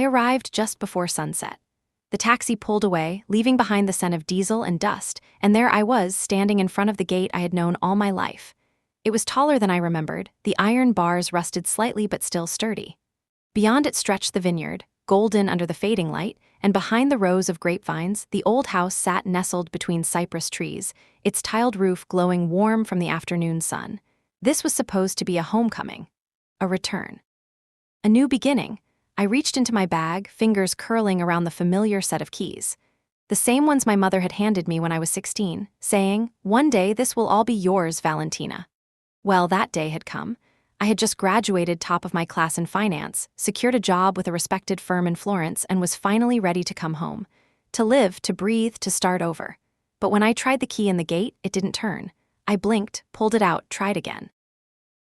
arrived just before sunset. The taxi pulled away, leaving behind the scent of diesel and dust, and there I was, standing in front of the gate I had known all my life. It was taller than I remembered, the iron bars rusted slightly but still sturdy. Beyond it stretched the vineyard, golden under the fading light, and behind the rows of grapevines, the old house sat nestled between cypress trees, its tiled roof glowing warm from the afternoon sun. This was supposed to be a homecoming, a return, a new beginning. I reached into my bag, fingers curling around the familiar set of keys. The same ones my mother had handed me when I was 16, saying, "One day this will all be yours, Valentina." Well, that day had come. I had just graduated top of my class in finance, secured a job with a respected firm in Florence, and was finally ready to come home. To live, to breathe, to start over. But when I tried the key in the gate, it didn't turn. I blinked, pulled it out, tried again.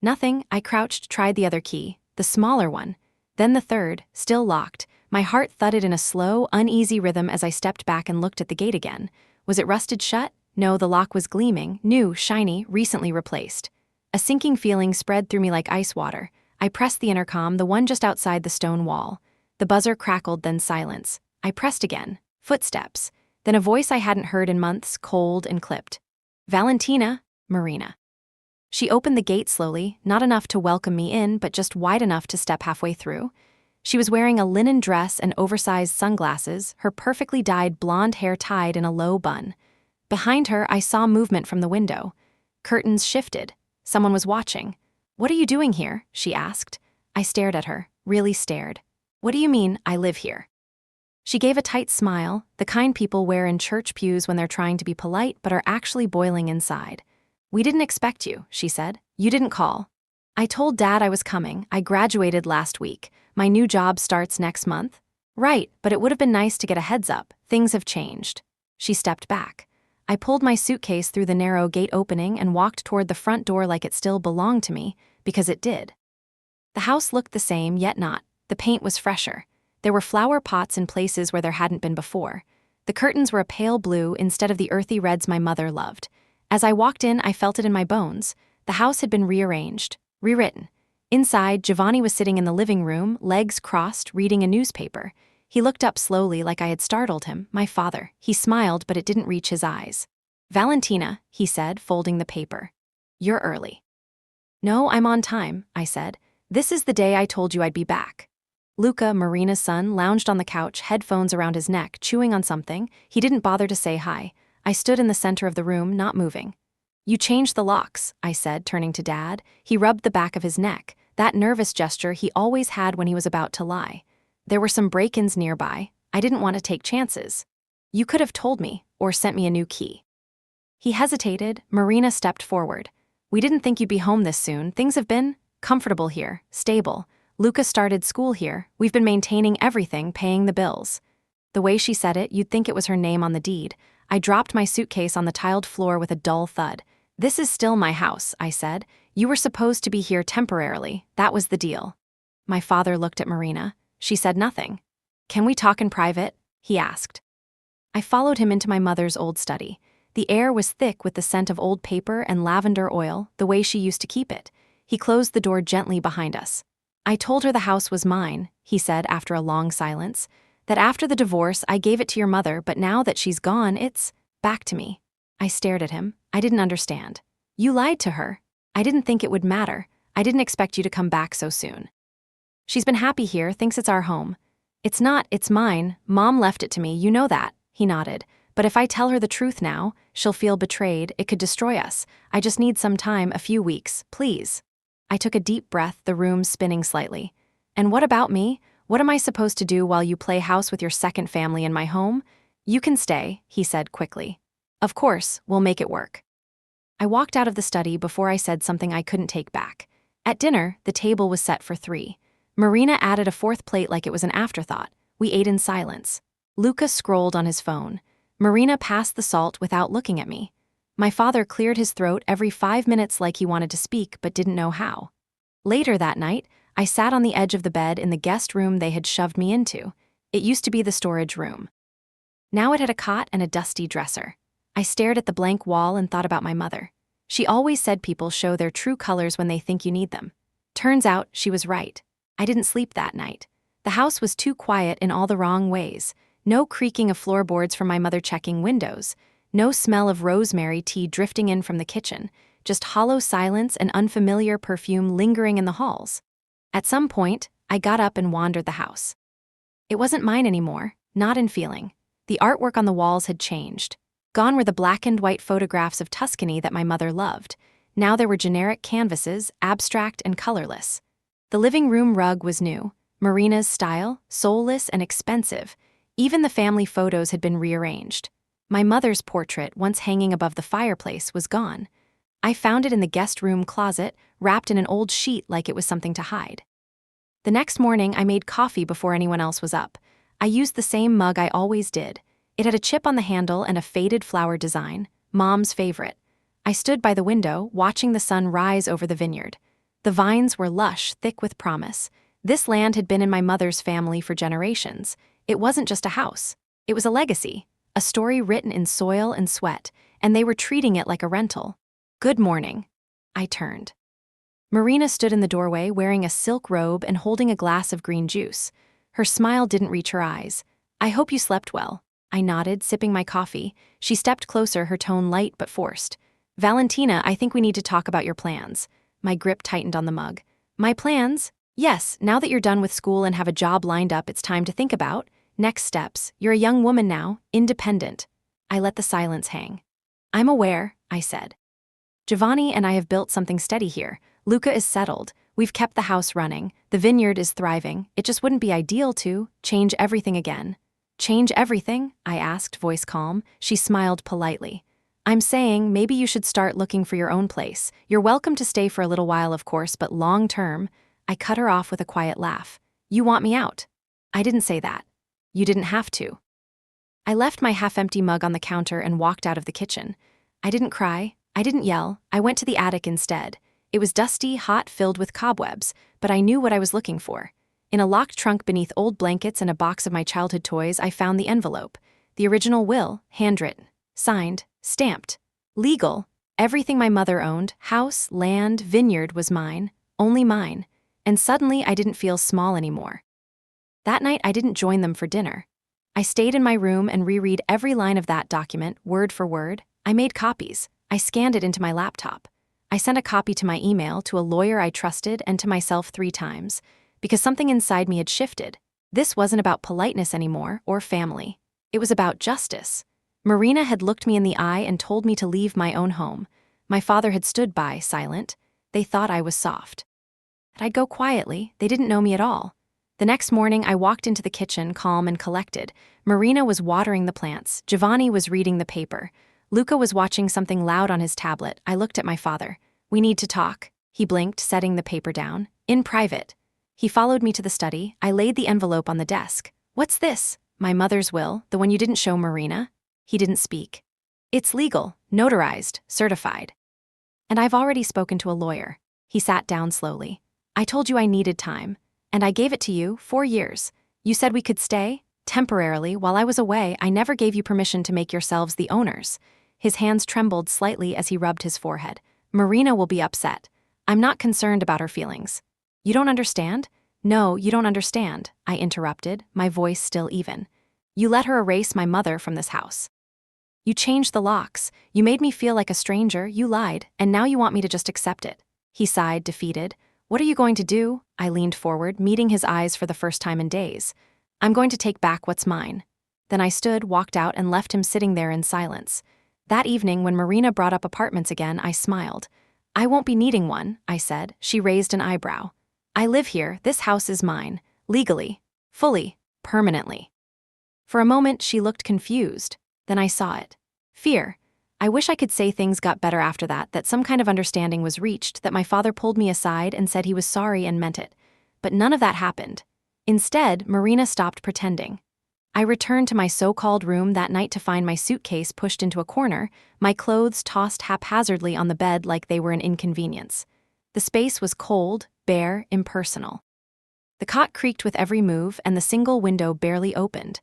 Nothing. I crouched, tried the other key, the smaller one. Then the third, still locked. My heart thudded in a slow, uneasy rhythm as I stepped back and looked at the gate again. Was it rusted shut? No, the lock was gleaming, new, shiny, recently replaced. A sinking feeling spread through me like ice water. I pressed the intercom, the one just outside the stone wall. The buzzer crackled, then silence. I pressed again. Footsteps. Then a voice I hadn't heard in months, cold and clipped. "Valentina, Marina." She opened the gate slowly, not enough to welcome me in, but just wide enough to step halfway through. She was wearing a linen dress and oversized sunglasses, her perfectly dyed blonde hair tied in a low bun. Behind her, I saw movement from the window. Curtains shifted. Someone was watching. "What are you doing here?" she asked. I stared at her, really stared. "What do you mean, I live here?" She gave a tight smile, the kind people wear in church pews when they're trying to be polite but are actually boiling inside. "We didn't expect you," she said. "You didn't call." "I told Dad I was coming. I graduated last week. My new job starts next month." "Right, but it would have been nice to get a heads up. Things have changed." She stepped back. I pulled my suitcase through the narrow gate opening and walked toward the front door like it still belonged to me, because it did. The house looked the same, yet not. The paint was fresher. There were flower pots in places where there hadn't been before. The curtains were a pale blue instead of the earthy reds my mother loved. As I walked in, I felt it in my bones. The house had been rearranged, rewritten. Inside, Giovanni was sitting in the living room, legs crossed, reading a newspaper. He looked up slowly like I had startled him, my father. He smiled, but it didn't reach his eyes. "Valentina," he said, folding the paper. "You're early." "No, I'm on time," I said. "This is the day I told you I'd be back." Luca, Marina's son, lounged on the couch, headphones around his neck, chewing on something. He didn't bother to say hi. I stood in the center of the room, not moving. "You changed the locks," I said, turning to Dad. He rubbed the back of his neck, that nervous gesture he always had when he was about to lie. "There were some break-ins nearby. I didn't want to take chances. You could have told me, or sent me a new key." He hesitated. Marina stepped forward. "We didn't think you'd be home this soon. Things have been comfortable here, stable. Luca started school here. We've been maintaining everything, paying the bills." The way she said it, you'd think it was her name on the deed. I dropped my suitcase on the tiled floor with a dull thud. "This is still my house," I said. "You were supposed to be here temporarily. That was the deal." My father looked at Marina. She said nothing. "Can we talk in private?" he asked. I followed him into my mother's old study. The air was thick with the scent of old paper and lavender oil, the way she used to keep it. He closed the door gently behind us. "I told her the house was mine," he said after a long silence. "That after the divorce I gave it to your mother, but now that she's gone, it's back to me." I stared at him. I didn't understand. "You lied to her." "I didn't think it would matter. I didn't expect you to come back so soon." "She's been happy here, thinks it's our home." "It's not, it's mine. Mom left it to me, you know that," he nodded. "But if I tell her the truth now, she'll feel betrayed. It could destroy us. I just need some time, a few weeks, please." I took a deep breath, the room spinning slightly. "And what about me? What am I supposed to do while you play house with your second family in my home?" "You can stay," he said quickly. "Of course, we'll make it work." I walked out of the study before I said something I couldn't take back. At dinner, the table was set for 3. Marina added a 4th plate like it was an afterthought. We ate in silence. Luca scrolled on his phone. Marina passed the salt without looking at me. My father cleared his throat every 5 minutes like he wanted to speak but didn't know how. Later that night, I sat on the edge of the bed in the guest room they had shoved me into. It used to be the storage room. Now it had a cot and a dusty dresser. I stared at the blank wall and thought about my mother. She always said people show their true colors when they think you need them. Turns out she was right. I didn't sleep that night. The house was too quiet in all the wrong ways. No creaking of floorboards from my mother checking windows. No smell of rosemary tea drifting in from the kitchen. Just hollow silence and unfamiliar perfume lingering in the halls. At some point, I got up and wandered the house. It wasn't mine anymore, not in feeling. The artwork on the walls had changed. Gone were the black and white photographs of Tuscany that my mother loved. Now there were generic canvases, abstract and colorless. The living room rug was new, Marina's style, soulless and expensive. Even the family photos had been rearranged. My mother's portrait, once hanging above the fireplace, was gone. I found it in the guest room closet, wrapped in an old sheet like it was something to hide. The next morning, I made coffee before anyone else was up. I used the same mug I always did. It had a chip on the handle and a faded flower design, Mom's favorite. I stood by the window, watching the sun rise over the vineyard. The vines were lush, thick with promise. This land had been in my mother's family for generations. It wasn't just a house. It was a legacy, a story written in soil and sweat, and they were treating it like a rental. "Good morning." I turned. Marina stood in the doorway wearing a silk robe and holding a glass of green juice. Her smile didn't reach her eyes. "I hope you slept well." I nodded, sipping my coffee. She stepped closer, her tone light but forced. "Valentina, I think we need to talk about your plans." My grip tightened on the mug. "My plans? Yes, now that you're done with school and have a job lined up, it's time to think about next steps. You're a young woman now, independent." I let the silence hang. "I'm aware," I said. "Giovanni and I have built something steady here. Luca is settled. We've kept the house running. The vineyard is thriving. It just wouldn't be ideal to change everything again." "Change everything?" I asked, voice calm. She smiled politely. "I'm saying maybe you should start looking for your own place. You're welcome to stay for a little while, of course, but long term." I cut her off with a quiet laugh. "You want me out?" "I didn't say that." "You didn't have to." I left my half-empty mug on the counter and walked out of the kitchen. I didn't cry. I didn't yell. I went to the attic instead. It was dusty, hot, filled with cobwebs, but I knew what I was looking for. In a locked trunk beneath old blankets and a box of my childhood toys, I found the envelope. The original will, handwritten, signed, stamped. Legal. Everything my mother owned, house, land, vineyard, was mine, only mine. And suddenly I didn't feel small anymore. That night I didn't join them for dinner. I stayed in my room and reread every line of that document, word for word. I made copies. I scanned it into my laptop. I sent a copy to my email, to a lawyer I trusted, and to myself 3 times. Because something inside me had shifted. This wasn't about politeness anymore, or family. It was about justice. Marina had looked me in the eye and told me to leave my own home. My father had stood by, silent. They thought I was soft. I'd go quietly. They didn't know me at all. The next morning, I walked into the kitchen, calm and collected. Marina was watering the plants. Giovanni was reading the paper. Luca was watching something loud on his tablet. I looked at my father. "We need to talk." He blinked, setting the paper down. "In private." He followed me to the study. I laid the envelope on the desk. "What's this?" "My mother's will, the one you didn't show Marina." He didn't speak. "It's legal, notarized, certified. And I've already spoken to a lawyer." He sat down slowly. "I told you I needed time. And I gave it to you, 4 years. You said we could stay, temporarily, while I was away. I never gave you permission to make yourselves the owners." His hands trembled slightly as he rubbed his forehead. "Marina will be upset. I'm not concerned about her feelings." "You don't understand?" "No, you don't understand," I interrupted, my voice still even. "You let her erase my mother from this house. You changed the locks. You made me feel like a stranger. You lied, and now you want me to just accept it." He sighed, defeated. "What are you going to do?" I leaned forward, meeting his eyes for the first time in days. "I'm going to take back what's mine." Then I stood, walked out, and left him sitting there in silence. That evening, when Marina brought up apartments again, I smiled. "I won't be needing one," I said. She raised an eyebrow. "I live here. This house is mine. Legally. Fully. Permanently." For a moment, she looked confused. Then I saw it. Fear. I wish I could say things got better after that, that some kind of understanding was reached, that my father pulled me aside and said he was sorry and meant it. But none of that happened. Instead, Marina stopped pretending. I returned to my so-called room that night to find my suitcase pushed into a corner, my clothes tossed haphazardly on the bed like they were an inconvenience. The space was cold, bare, impersonal. The cot creaked with every move, and the single window barely opened.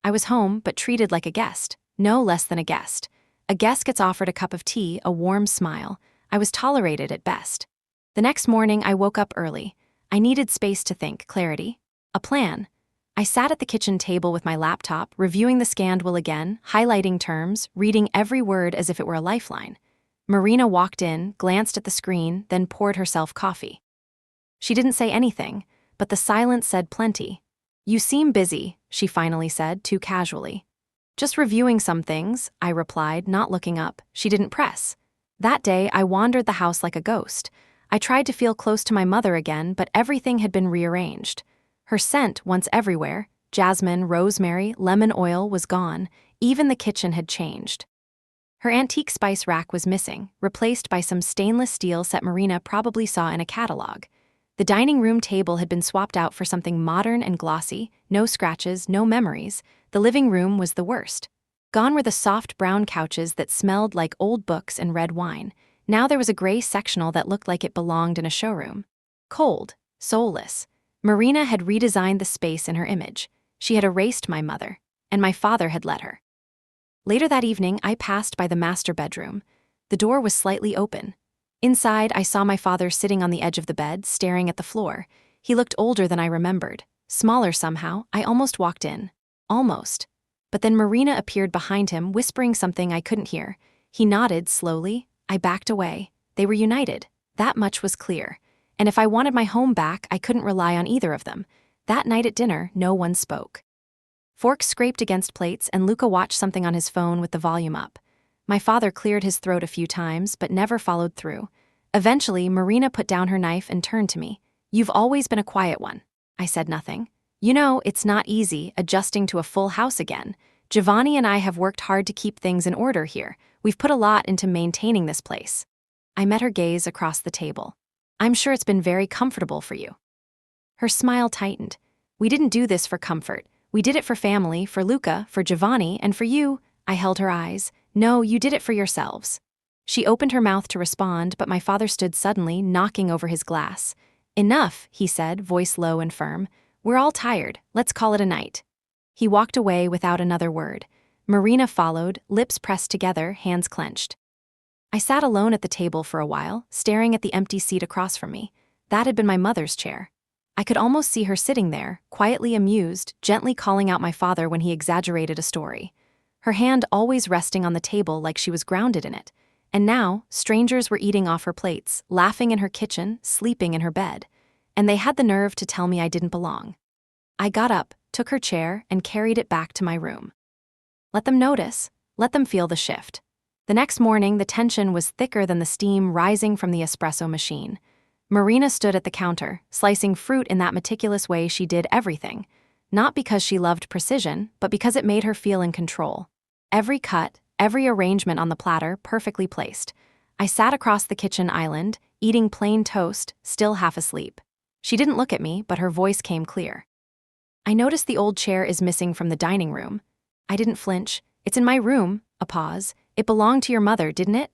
I was home, but treated like a guest, no less than a guest. A guest gets offered a cup of tea, a warm smile. I was tolerated at best. The next morning, I woke up early. I needed space to think, clarity. A plan. I sat at the kitchen table with my laptop, reviewing the scanned will again, highlighting terms, reading every word as if it were a lifeline. Marina walked in, glanced at the screen, then poured herself coffee. She didn't say anything, but the silence said plenty. "You seem busy," she finally said, too casually. "Just reviewing some things," I replied, not looking up. She didn't press. That day, I wandered the house like a ghost. I tried to feel close to my mother again, but everything had been rearranged. Her scent, once everywhere, jasmine, rosemary, lemon oil, was gone. Even the kitchen had changed. Her antique spice rack was missing, replaced by some stainless steel set Marina probably saw in a catalog. The dining room table had been swapped out for something modern and glossy, no scratches, no memories. The living room was the worst. Gone were the soft brown couches that smelled like old books and red wine. Now there was a gray sectional that looked like it belonged in a showroom. Cold, soulless. Marina had redesigned the space in her image. She had erased my mother, and my father had let her. Later that evening, I passed by the master bedroom. The door was slightly open. Inside, I saw my father sitting on the edge of the bed, staring at the floor. He looked older than I remembered. Smaller somehow. I almost walked in. Almost. But then Marina appeared behind him, whispering something I couldn't hear. He nodded slowly. I backed away. They were united. That much was clear. And if I wanted my home back, I couldn't rely on either of them. That night at dinner, no one spoke. Forks scraped against plates, and Luca watched something on his phone with the volume up. My father cleared his throat a few times, but never followed through. Eventually, Marina put down her knife and turned to me. "You've always been a quiet one." I said nothing. "You know, it's not easy, adjusting to a full house again. Giovanni and I have worked hard to keep things in order here. We've put a lot into maintaining this place." I met her gaze across the table. "I'm sure it's been very comfortable for you." Her smile tightened. "We didn't do this for comfort. We did it for family, for Luca, for Giovanni, and for you." I held her eyes. "No, you did it for yourselves." She opened her mouth to respond, but my father stood suddenly, knocking over his glass. "Enough," he said, voice low and firm. "We're all tired. Let's call it a night." He walked away without another word. Marina followed, lips pressed together, hands clenched. I sat alone at the table for a while, staring at the empty seat across from me. That had been my mother's chair. I could almost see her sitting there, quietly amused, gently calling out my father when he exaggerated a story. Her hand always resting on the table like she was grounded in it. And now, strangers were eating off her plates, laughing in her kitchen, sleeping in her bed. And they had the nerve to tell me I didn't belong. I got up, took her chair, and carried it back to my room. Let them notice. Let them feel the shift. The next morning, the tension was thicker than the steam rising from the espresso machine. Marina stood at the counter, slicing fruit in that meticulous way she did everything. Not because she loved precision, but because it made her feel in control. Every cut, every arrangement on the platter perfectly placed. I sat across the kitchen island, eating plain toast, still half asleep. She didn't look at me, but her voice came clear. "I noticed the old chair is missing from the dining room." I didn't flinch. "It's in my room." A pause. "It belonged to your mother, didn't it?"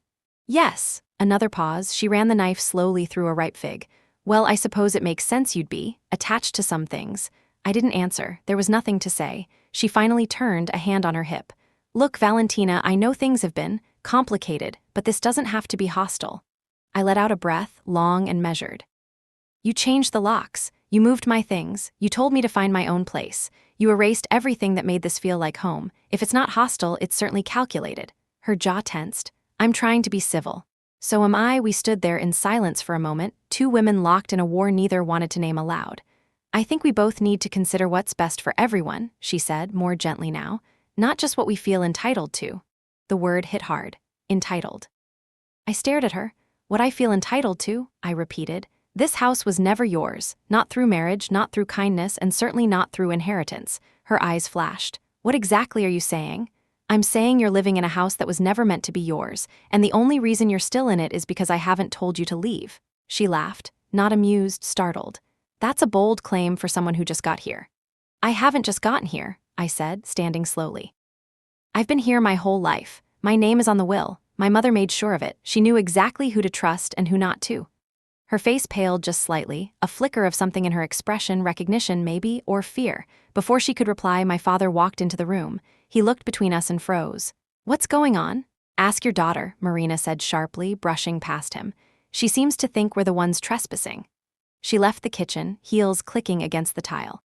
"Yes." Another pause. She ran the knife slowly through a ripe fig. "Well, I suppose it makes sense you'd be attached to some things." I didn't answer. There was nothing to say. She finally turned, a hand on her hip. "Look, Valentina, I know things have been complicated, but this doesn't have to be hostile." I let out a breath, long and measured. "You changed the locks. You moved my things. You told me to find my own place. You erased everything that made this feel like home. If it's not hostile, it's certainly calculated." Her jaw tensed. "I'm trying to be civil." "So am I." We stood there in silence for a moment, two women locked in a war neither wanted to name aloud. "I think we both need to consider what's best for everyone," she said, more gently now. "Not just what we feel entitled to." The word hit hard. Entitled. I stared at her. "What I feel entitled to," I repeated. "This house was never yours, not through marriage, not through kindness, and certainly not through inheritance." Her eyes flashed. "What exactly are you saying?" "I'm saying you're living in a house that was never meant to be yours, and the only reason you're still in it is because I haven't told you to leave." She laughed, not amused, startled. "That's a bold claim for someone who just got here." "I haven't just gotten here," I said, standing slowly. "I've been here my whole life. My name is on the will. My mother made sure of it. She knew exactly who to trust and who not to." Her face paled just slightly, a flicker of something in her expression, recognition maybe, or fear. Before she could reply, my father walked into the room. He looked between us and froze. "What's going on?" "Ask your daughter," Marina said sharply, brushing past him. "She seems to think we're the ones trespassing." She left the kitchen, heels clicking against the tile.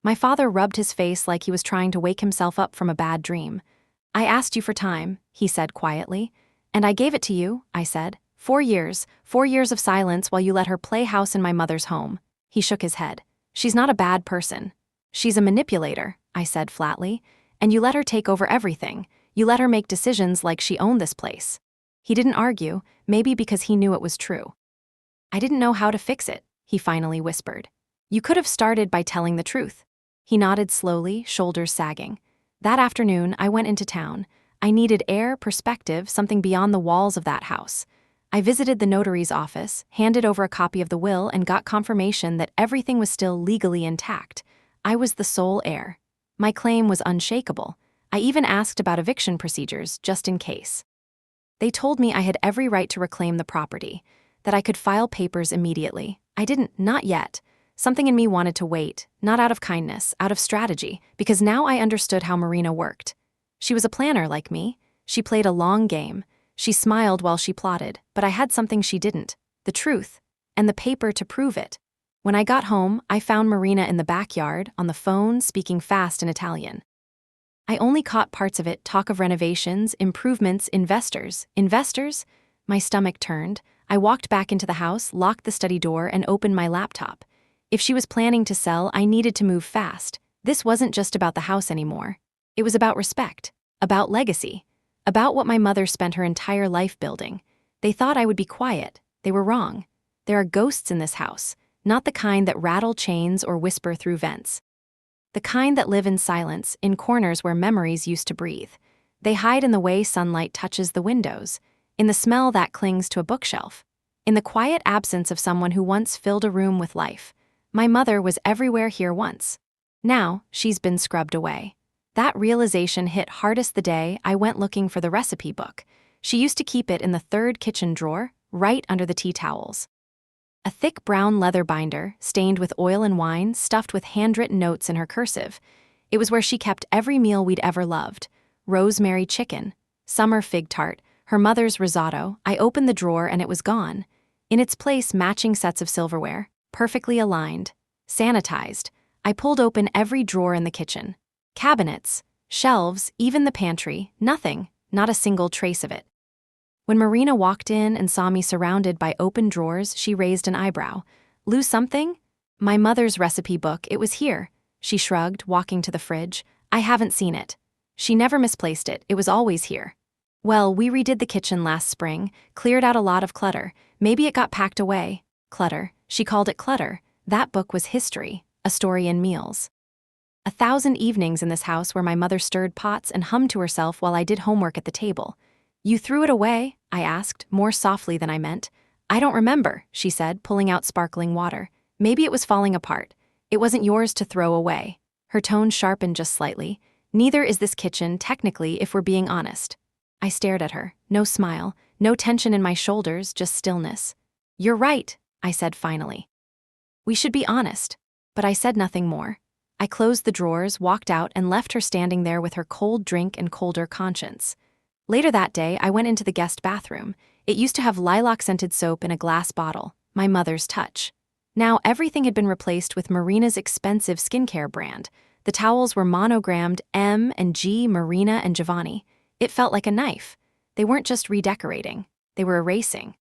My father rubbed his face like he was trying to wake himself up from a bad dream. I asked you for time, he said quietly. And I gave it to you, I said. 4 years, 4 years of silence while you let her play house in my mother's home. He shook his head. She's not a bad person. She's a manipulator, I said flatly. And you let her take over everything. You let her make decisions like she owned this place. He didn't argue, maybe because he knew it was true. I didn't know how to fix it, he finally whispered. You could have started by telling the truth. He nodded slowly, shoulders sagging. That afternoon, I went into town. I needed air, perspective, something beyond the walls of that house. I visited the notary's office, handed over a copy of the will, and got confirmation that everything was still legally intact. I was the sole heir. My claim was unshakable. I even asked about eviction procedures, just in case. They told me I had every right to reclaim the property, that I could file papers immediately. I didn't, not yet. Something in me wanted to wait, not out of kindness, out of strategy, because now I understood how Marina worked. She was a planner like me. She played a long game. She smiled while she plotted, but I had something she didn't, the truth, and the paper to prove it. When I got home, I found Marina in the backyard, on the phone, speaking fast in Italian. I only caught parts of it, talk of renovations, improvements, investors. Investors? My stomach turned. I walked back into the house, locked the study door, and opened my laptop. If she was planning to sell, I needed to move fast. This wasn't just about the house anymore. It was about respect, about legacy, about what my mother spent her entire life building. They thought I would be quiet. They were wrong. There are ghosts in this house, not the kind that rattle chains or whisper through vents. The kind that live in silence, in corners where memories used to breathe. They hide in the way sunlight touches the windows, in the smell that clings to a bookshelf, in the quiet absence of someone who once filled a room with life. My mother was everywhere here once. Now, she's been scrubbed away. That realization hit hardest the day I went looking for the recipe book. She used to keep it in the third kitchen drawer, right under the tea towels. A thick brown leather binder, stained with oil and wine, stuffed with handwritten notes in her cursive. It was where she kept every meal we'd ever loved. Rosemary chicken, summer fig tart, her mother's risotto. I opened the drawer and it was gone. In its place, matching sets of silverware, perfectly aligned, sanitized. I pulled open every drawer in the kitchen. Cabinets, shelves, even the pantry, nothing, not a single trace of it. When Marina walked in and saw me surrounded by open drawers, she raised an eyebrow. Lose something? My mother's recipe book, it was here. She shrugged, walking to the fridge. I haven't seen it. She never misplaced it, it was always here. Well, we redid the kitchen last spring, cleared out a lot of clutter. Maybe it got packed away. Clutter. She called it clutter. That book was history, a story in meals. 1,000 evenings in this house where my mother stirred pots and hummed to herself while I did homework at the table. You threw it away? I asked, more softly than I meant. I don't remember, she said, pulling out sparkling water. Maybe it was falling apart. It wasn't yours to throw away. Her tone sharpened just slightly. Neither is this kitchen, technically, if we're being honest. I stared at her, no smile, no tension in my shoulders, just stillness. You're right, I said finally. We should be honest. But I said nothing more. I closed the drawers, walked out, and left her standing there with her cold drink and colder conscience. Later that day, I went into the guest bathroom. It used to have lilac-scented soap in a glass bottle, my mother's touch. Now, everything had been replaced with Marina's expensive skincare brand. The towels were monogrammed M and G, Marina and Giovanni. It felt like a knife. They weren't just redecorating. They were erasing.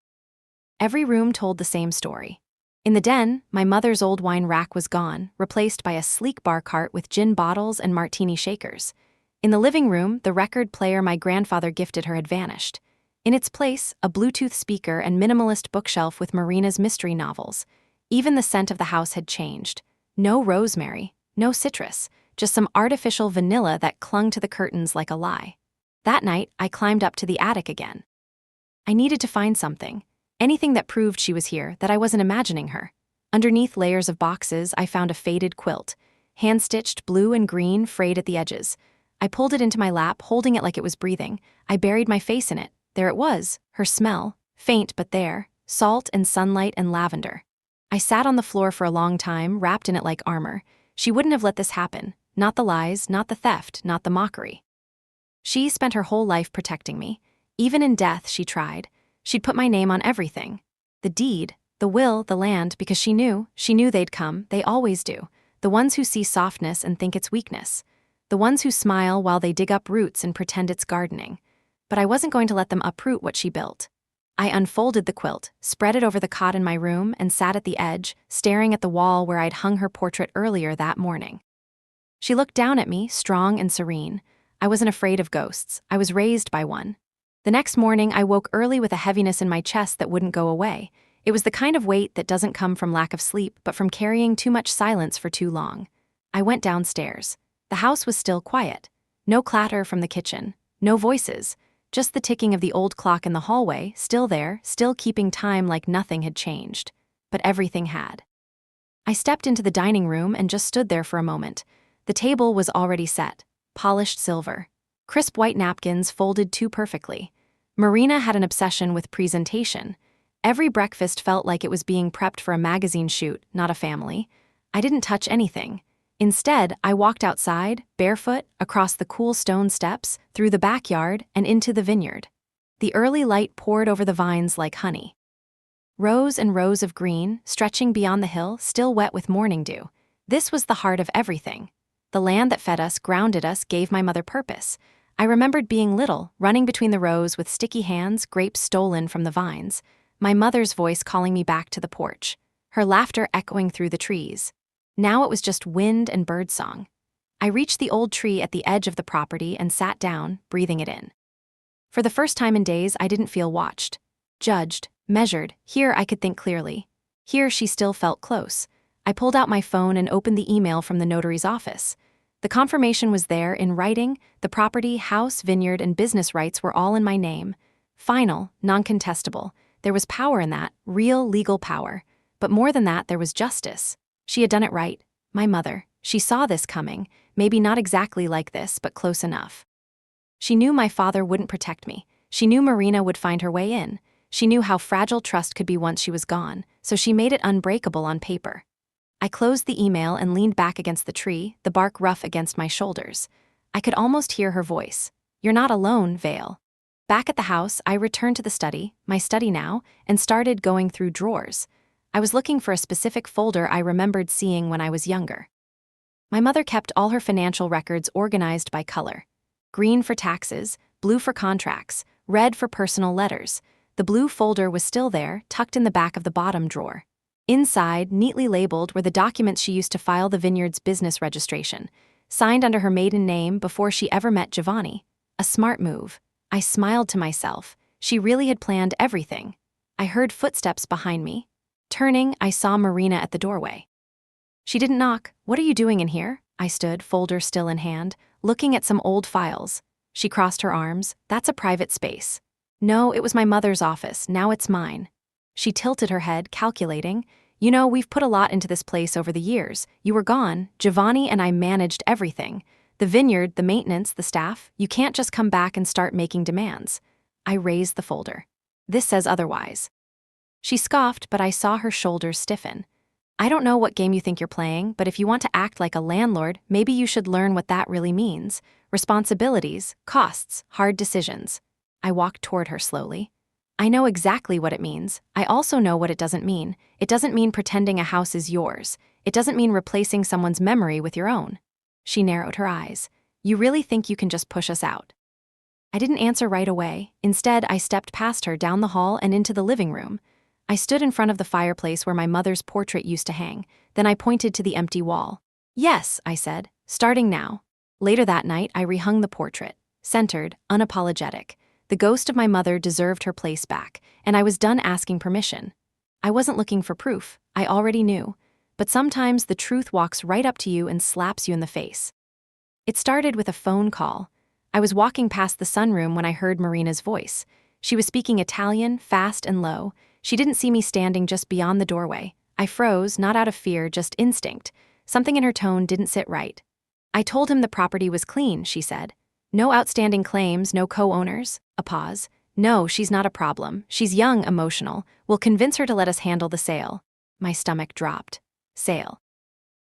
Every room told the same story. In the den, my mother's old wine rack was gone, replaced by a sleek bar cart with gin bottles and martini shakers. In the living room, the record player my grandfather gifted her had vanished. In its place, a Bluetooth speaker and minimalist bookshelf with Marina's mystery novels. Even the scent of the house had changed. No rosemary, no citrus, just some artificial vanilla that clung to the curtains like a lie. That night, I climbed up to the attic again. I needed to find something. Anything that proved she was here, that I wasn't imagining her. Underneath layers of boxes, I found a faded quilt. Hand-stitched, blue and green, frayed at the edges. I pulled it into my lap, holding it like it was breathing. I buried my face in it. There it was, her smell, faint but there, salt and sunlight and lavender. I sat on the floor for a long time, wrapped in it like armor. She wouldn't have let this happen. Not the lies, not the theft, not the mockery. She spent her whole life protecting me. Even in death, she tried. She'd put my name on everything. The deed, the will, the land, because she knew they'd come, they always do. the ones who see softness and think it's weakness, the ones who smile while they dig up roots and pretend it's gardening. But I wasn't going to let them uproot what she built. I unfolded the quilt, spread it over the cot in my room, and sat at the edge, staring at the wall where I'd hung her portrait earlier that morning. She looked down at me, strong and serene. I wasn't afraid of ghosts. I was raised by one. The next morning, I woke early with a heaviness in my chest that wouldn't go away. It was the kind of weight that doesn't come from lack of sleep, but from carrying too much silence for too long. I went downstairs. The house was still quiet. No clatter from the kitchen. No voices. Just the ticking of the old clock in the hallway, still there, still keeping time like nothing had changed. But everything had. I stepped into the dining room and just stood there for a moment. The table was already set. Polished silver. Crisp white napkins folded too perfectly. Marina had an obsession with presentation. Every breakfast felt like it was being prepped for a magazine shoot, not a family. I didn't touch anything. Instead, I walked outside, barefoot, across the cool stone steps, through the backyard, and into the vineyard. The early light poured over the vines like honey. Rows and rows of green, stretching beyond the hill, still wet with morning dew. This was the heart of everything. The land that fed us, grounded us, gave my mother purpose. I remembered being little, running between the rows with sticky hands, grapes stolen from the vines. My mother's voice calling me back to the porch. Her laughter echoing through the trees. Now it was just wind and birdsong. I reached the old tree at the edge of the property and sat down, breathing it in. For the first time in days, I didn't feel watched, judged, measured. Here I could think clearly. Here she still felt close. I pulled out my phone and opened the email from the notary's office. The confirmation was there in writing. The property, house, vineyard, and business rights were all in my name. Final, non-contestable. There was power in that, real legal power. But more than that, there was justice. She had done it right. My mother. She saw this coming, maybe not exactly like this, but close enough. She knew my father wouldn't protect me. She knew Marina would find her way in. She knew how fragile trust could be once she was gone, so she made it unbreakable on paper. I closed the email and leaned back against the tree, the bark rough against my shoulders. I could almost hear her voice. "You're not alone, Vale." Back at the house, I returned to the study, my study now, and started going through drawers. I was looking for a specific folder I remembered seeing when I was younger. My mother kept all her financial records organized by color. Green for taxes, blue for contracts, red for personal letters. The blue folder was still there, tucked in the back of the bottom drawer. Inside, neatly labeled, were the documents she used to file the vineyard's business registration, signed under her maiden name before she ever met Giovanni. A smart move. I smiled to myself. She really had planned everything. I heard footsteps behind me. Turning, I saw Marina at the doorway. She didn't knock. "What are you doing in here?" I stood, folder still in hand, looking at some old files. She crossed her arms. "That's a private space." "No, it was my mother's office. Now it's mine." She tilted her head, calculating. "You know, we've put a lot into this place over the years. You were gone. Giovanni and I managed everything. The vineyard, the maintenance, the staff. You can't just come back and start making demands." I raised the folder. "This says otherwise." She scoffed, but I saw her shoulders stiffen. "I don't know what game you think you're playing, but if you want to act like a landlord, maybe you should learn what that really means. Responsibilities, costs, hard decisions." I walked toward her slowly. "I know exactly what it means. I also know what it doesn't mean. It doesn't mean pretending a house is yours. It doesn't mean replacing someone's memory with your own." She narrowed her eyes. "You really think you can just push us out?" I didn't answer right away. Instead, I stepped past her down the hall and into the living room. I stood in front of the fireplace where my mother's portrait used to hang. Then I pointed to the empty wall. "Yes," I said, "starting now." Later that night, I rehung the portrait. Centered, unapologetic. The ghost of my mother deserved her place back, and I was done asking permission. I wasn't looking for proof. I already knew. But sometimes the truth walks right up to you and slaps you in the face. It started with a phone call. I was walking past the sunroom when I heard Marina's voice. She was speaking Italian, fast and low. She didn't see me standing just beyond the doorway. I froze, not out of fear, just instinct. Something in her tone didn't sit right. "I told him the property was clean," she said. "No outstanding claims, no co-owners." A pause. "No, she's not a problem. She's young, emotional. We'll convince her to let us handle the sale." My stomach dropped. Sale.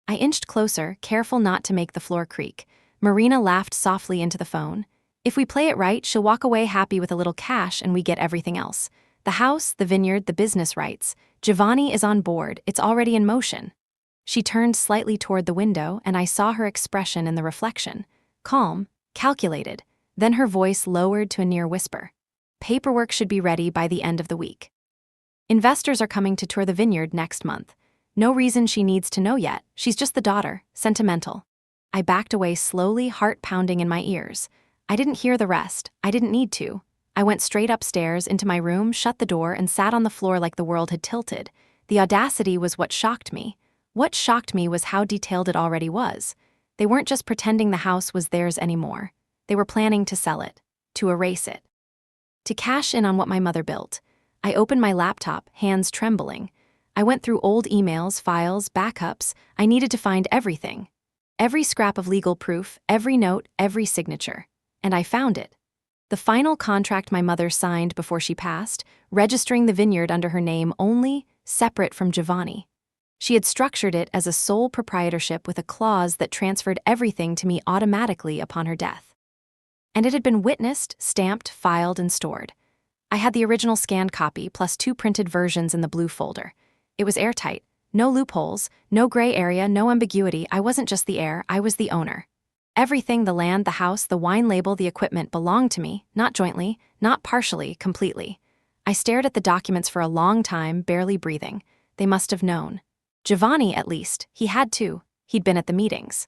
I inched closer, careful not to make the floor creak. Marina laughed softly into the phone. "If we play it right, she'll walk away happy with a little cash and we get everything else. The house, the vineyard, the business rights. Giovanni is on board. It's already in motion." She turned slightly toward the window, and I saw her expression in the reflection. Calm, calculated. Then her voice lowered to a near whisper. Paperwork should be ready by the end of the week. Investors are coming to tour the vineyard next month. No reason she needs to know yet. She's just the daughter, sentimental. I backed away slowly, heart pounding in my ears. I didn't hear the rest. I didn't need to. I went straight upstairs into my room, shut the door, and sat on the floor like the world had tilted. The audacity was what shocked me. What shocked me was how detailed it already was. They weren't just pretending the house was theirs anymore. They were planning to sell it, to erase it, to cash in on what my mother built. I opened my laptop, hands trembling. I went through old emails, files, backups. I needed to find everything. Every scrap of legal proof, every note, every signature. And I found it. The final contract my mother signed before she passed, registering the vineyard under her name only, separate from Giovanni. She had structured it as a sole proprietorship with a clause that transferred everything to me automatically upon her death. And it had been witnessed, stamped, filed, and stored. I had the original scanned copy plus 2 printed versions in the blue folder. It was airtight. No loopholes, no gray area, no ambiguity. I wasn't just the heir, I was the owner. Everything, the land, the house, the wine label, the equipment, belonged to me, not jointly, not partially, completely. I stared at the documents for a long time, barely breathing. They must have known. Giovanni, at least, he had to. He'd been at the meetings.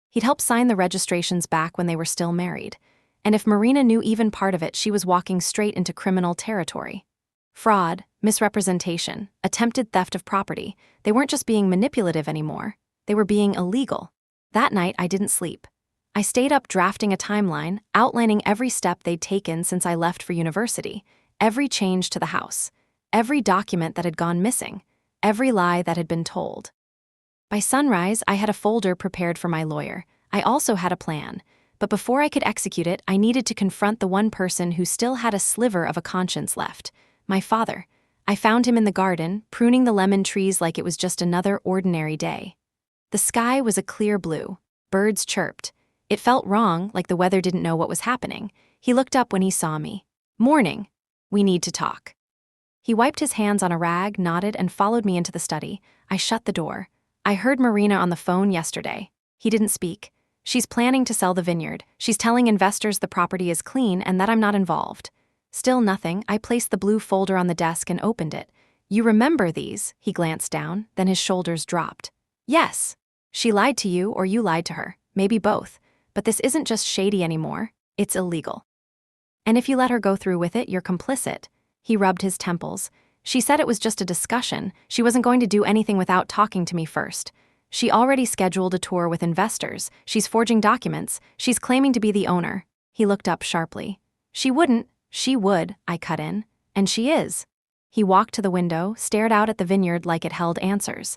He'd helped sign the registrations back when they were still married. And if Marina knew even part of it, she was walking straight into criminal territory. Fraud, misrepresentation, attempted theft of property. They weren't just being manipulative anymore. They were being illegal. That night, I didn't sleep. I stayed up drafting a timeline, outlining every step they'd taken since I left for university, every change to the house, every document that had gone missing, every lie that had been told. By sunrise, I had a folder prepared for my lawyer. I also had a plan. But before I could execute it, I needed to confront the one person who still had a sliver of a conscience left. My father. I found him in the garden, pruning the lemon trees like it was just another ordinary day. The sky was a clear blue. Birds chirped. It felt wrong, like the weather didn't know what was happening. He looked up when he saw me. Morning. We need to talk. He wiped his hands on a rag, nodded, and followed me into the study. I shut the door. I heard Marina on the phone yesterday. He didn't speak. She's planning to sell the vineyard. She's telling investors the property is clean and that I'm not involved. Still nothing. I placed the blue folder on the desk and opened it. You remember these? He glanced down, then his shoulders dropped. Yes. She lied to you or you lied to her. Maybe both. But this isn't just shady anymore. It's illegal. And if you let her go through with it, you're complicit. He rubbed his temples. She said it was just a discussion. She wasn't going to do anything without talking to me first. She already scheduled a tour with investors. She's forging documents. She's claiming to be the owner. He looked up sharply. She wouldn't. She would, I cut in. And she is. He walked to the window, stared out at the vineyard like it held answers.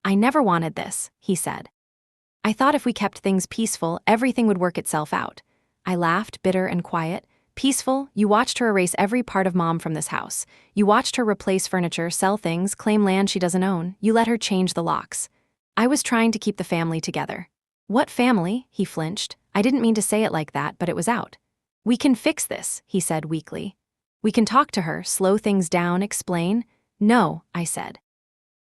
I never wanted this, he said. I thought if we kept things peaceful, everything would work itself out. I laughed, bitter and quiet. Peaceful? You watched her erase every part of Mom from this house. You watched her replace furniture, sell things, claim land she doesn't own. You let her change the locks. I was trying to keep the family together. What family? He flinched. I didn't mean to say it like that, but it was out. We can fix this, he said weakly. We can talk to her, slow things down, explain. No, I said.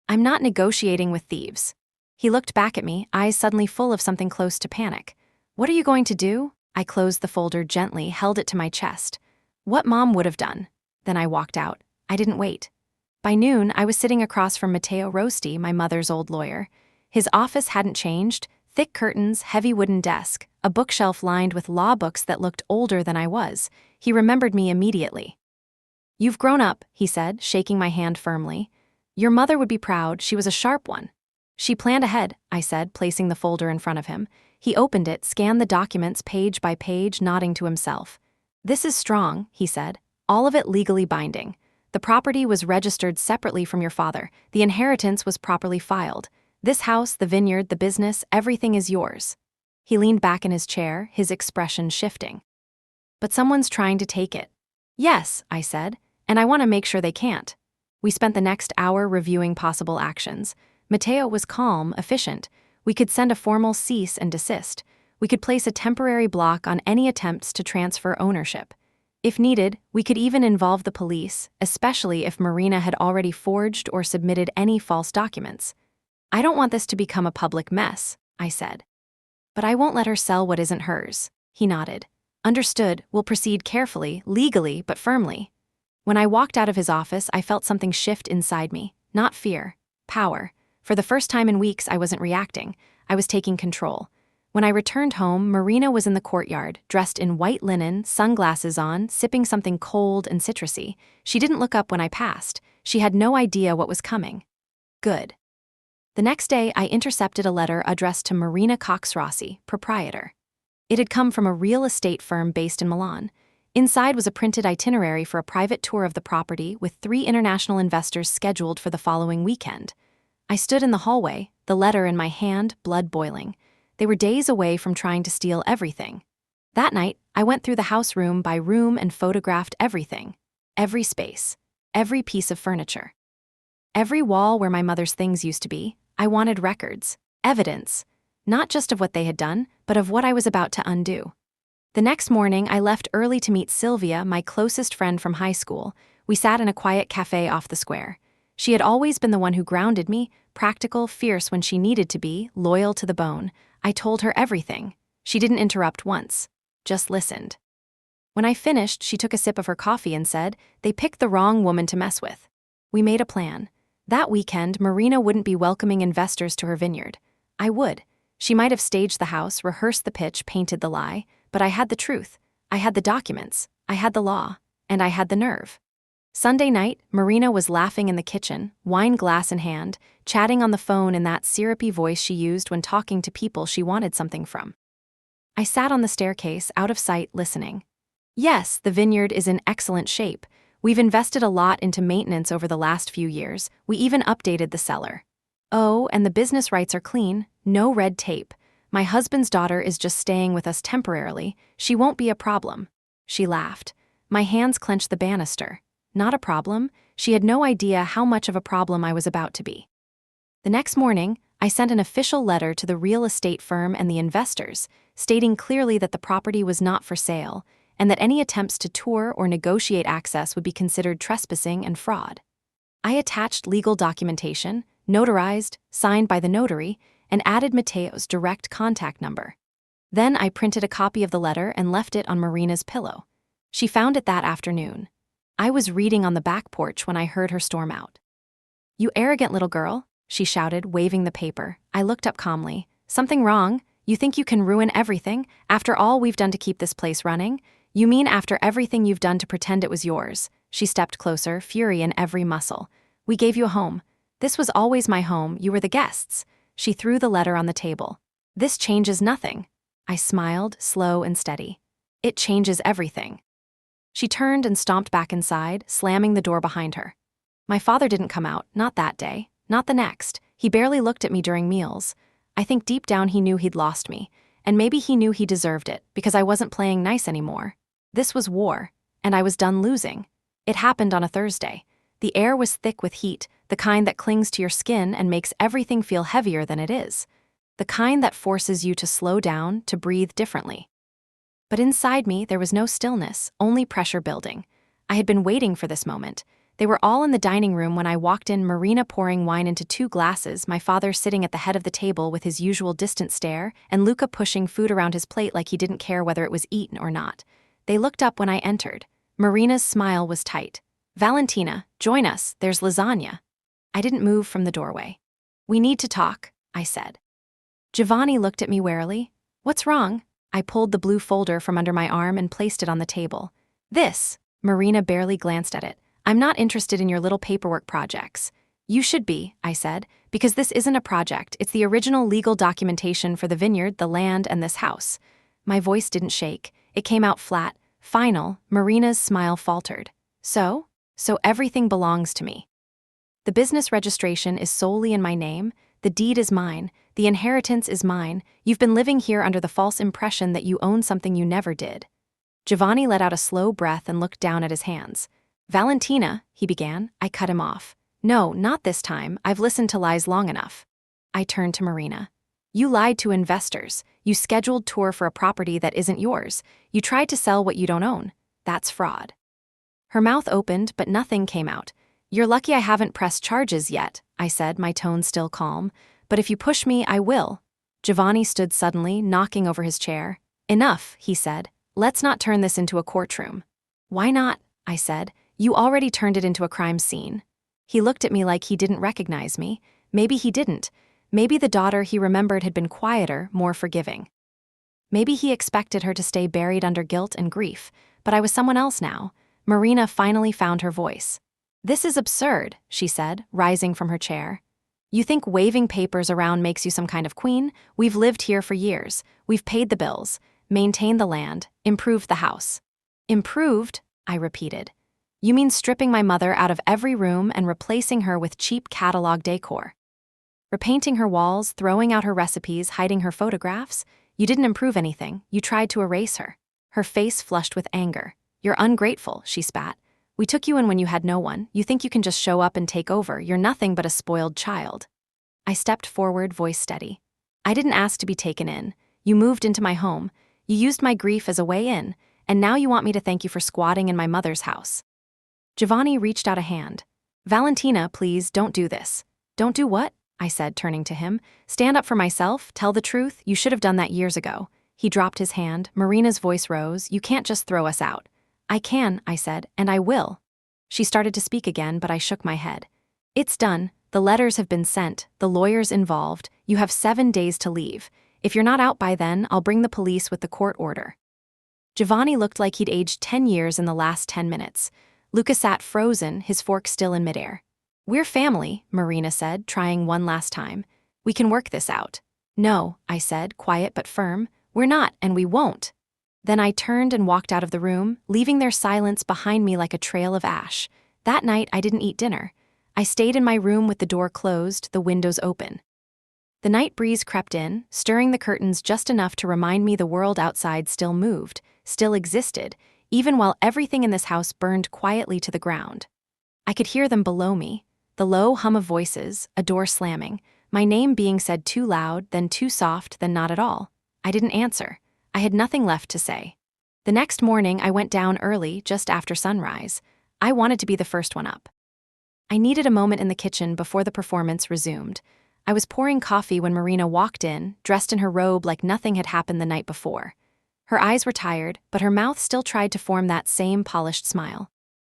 I'm not negotiating with thieves. He looked back at me, eyes suddenly full of something close to panic. What are you going to do? I closed the folder gently, held it to my chest. What Mom would have done. Then I walked out. I didn't wait. By noon, I was sitting across from Matteo Rosti, my mother's old lawyer. His office hadn't changed. Thick curtains, heavy wooden desk, a bookshelf lined with law books that looked older than I was. He remembered me immediately. You've grown up, he said, shaking my hand firmly. Your mother would be proud. She was a sharp one. She planned ahead, I said, placing the folder in front of him. He opened it, scanned the documents page by page, nodding to himself. This is strong, he said, all of it legally binding. The property was registered separately from your father. The inheritance was properly filed. This house, the vineyard, the business, everything is yours. He leaned back in his chair, his expression shifting. But someone's trying to take it. Yes, I said, and I want to make sure they can't. We spent the next hour reviewing possible actions. Matteo was calm, efficient. We could send a formal cease and desist. We could place a temporary block on any attempts to transfer ownership. If needed, we could even involve the police, especially if Marina had already forged or submitted any false documents. I don't want this to become a public mess, I said. But I won't let her sell what isn't hers. He nodded. Understood, we'll proceed carefully, legally, but firmly. When I walked out of his office, I felt something shift inside me. Not fear. Power. For the first time in weeks, I wasn't reacting. I was taking control. When I returned home, Marina was in the courtyard, dressed in white linen, sunglasses on, sipping something cold and citrusy. She didn't look up when I passed. She had no idea what was coming. Good. The next day, I intercepted a letter addressed to Marina Cox-Rossi, proprietor. It had come from a real estate firm based in Milan. Inside was a printed itinerary for a private tour of the property with 3 international investors scheduled for the following weekend. I stood in the hallway, the letter in my hand, blood boiling. They were days away from trying to steal everything. That night, I went through the house room by room and photographed everything. Every space. Every piece of furniture. Every wall where my mother's things used to be. I wanted records, evidence, not just of what they had done, but of what I was about to undo. The next morning, I left early to meet Sylvia, my closest friend from high school. We sat in a quiet cafe off the square. She had always been the one who grounded me, practical, fierce when she needed to be, loyal to the bone. I told her everything. She didn't interrupt once, just listened. When I finished, she took a sip of her coffee and said, "They picked the wrong woman to mess with." We made a plan. That weekend, Marina wouldn't be welcoming investors to her vineyard. I would. She might have staged the house, rehearsed the pitch, painted the lie, but I had the truth. I had the documents. I had the law. And I had the nerve. Sunday night, Marina was laughing in the kitchen, wine glass in hand, chatting on the phone in that syrupy voice she used when talking to people she wanted something from. I sat on the staircase, out of sight, listening. Yes, the vineyard is in excellent shape. We've invested a lot into maintenance over the last few years. We even updated the cellar. Oh, and the business rights are clean, no red tape. My husband's daughter is just staying with us temporarily. She won't be a problem. She laughed. My hands clenched the banister. Not a problem. She had no idea how much of a problem I was about to be. The next morning, I sent an official letter to the real estate firm and the investors, stating clearly that the property was not for sale, and that any attempts to tour or negotiate access would be considered trespassing and fraud. I attached legal documentation, notarized, signed by the notary, and added Matteo's direct contact number. Then I printed a copy of the letter and left it on Marina's pillow. She found it that afternoon. I was reading on the back porch when I heard her storm out. "You arrogant little girl," she shouted, waving the paper. I looked up calmly. "Something wrong? You think you can ruin everything? After all we've done to keep this place running? You mean after everything you've done to pretend it was yours?" She stepped closer, fury in every muscle. "We gave you a home. This was always my home. You were the guests." She threw the letter on the table. "This changes nothing." I smiled, slow and steady. "It changes everything." She turned and stomped back inside, slamming the door behind her. My father didn't come out, not that day, not the next. He barely looked at me during meals. I think deep down he knew he'd lost me, and maybe he knew he deserved it, because I wasn't playing nice anymore. This was war, and I was done losing. It happened on a Thursday. The air was thick with heat, the kind that clings to your skin and makes everything feel heavier than it is. The kind that forces you to slow down, to breathe differently. But inside me, there was no stillness, only pressure building. I had been waiting for this moment. They were all in the dining room when I walked in, Marina pouring wine into 2 glasses, my father sitting at the head of the table with his usual distant stare, and Luca pushing food around his plate like he didn't care whether it was eaten or not. They looked up when I entered. Marina's smile was tight. "Valentina, join us, there's lasagna." I didn't move from the doorway. "We need to talk," I said. Giovanni looked at me warily. "What's wrong?" I pulled the blue folder from under my arm and placed it on the table. "This." Marina barely glanced at it. "I'm not interested in your little paperwork projects." "You should be," I said, "because this isn't a project. It's the original legal documentation for the vineyard, the land, and this house." My voice didn't shake. It came out flat, final. Marina's smile faltered. So everything belongs to me. The business registration is solely in my name. The deed is mine. The inheritance is mine. You've been living here under the false impression that you own something you never did. Giovanni let out a slow breath and looked down at his hands. "Valentina," he began. I cut him off. "No, not this time. I've listened to lies long enough." I turned to Marina. "You lied to investors. You scheduled tour for a property that isn't yours. You tried to sell what you don't own. That's fraud." Her mouth opened, but nothing came out. "You're lucky I haven't pressed charges yet," I said, my tone still calm. but if you push me, I will. Giovanni stood suddenly, knocking over his chair. Enough, he said. Let's not turn this into a courtroom. Why not? I said. You already turned it into a crime scene. He looked at me like he didn't recognize me. Maybe he didn't. Maybe the daughter he remembered had been quieter, more forgiving. Maybe he expected her to stay buried under guilt and grief, but I was someone else now. Marina finally found her voice. This is absurd, she said, rising from her chair. You think waving papers around makes you some kind of queen? We've lived here for years. We've paid the bills, maintained the land, improved the house. Improved? I repeated. You mean stripping my mother out of every room and replacing her with cheap catalog decor? Repainting her walls, throwing out her recipes, hiding her photographs? You didn't improve anything. You tried to erase her. Her face flushed with anger. You're ungrateful, she spat. We took you in when you had no one. You think you can just show up and take over. You're nothing but a spoiled child. I stepped forward, voice steady. I didn't ask to be taken in. You moved into my home. You used my grief as a way in, and now you want me to thank you for squatting in my mother's house. Giovanni reached out a hand. Valentina, please, don't do this. Don't do what? I said, turning to him. Stand up for myself, tell the truth. You should have done that years ago. He dropped his hand. Marina's voice rose. You can't just throw us out. I can, I said, and I will. She started to speak again, but I shook my head. It's done. The letters have been sent, the lawyers involved. You have 7 days to leave. If you're not out by then, I'll bring the police with the court order. Giovanni looked like he'd aged 10 years in the last 10 minutes. Luca sat frozen, his fork still in midair. We're family, Marina said, trying one last time. We can work this out. No, I said, quiet but firm. We're not, and we won't. Then I turned and walked out of the room, leaving their silence behind me like a trail of ash. That night, I didn't eat dinner. I stayed in my room with the door closed, the windows open. The night breeze crept in, stirring the curtains just enough to remind me the world outside still moved, still existed, even while everything in this house burned quietly to the ground. I could hear them below me, the low hum of voices, a door slamming, my name being said too loud, then too soft, then not at all. I didn't answer. I had nothing left to say. The next morning, I went down early, just after sunrise. I wanted to be the first one up. I needed a moment in the kitchen before the performance resumed. I was pouring coffee when Marina walked in, dressed in her robe like nothing had happened the night before. Her eyes were tired, but her mouth still tried to form that same polished smile.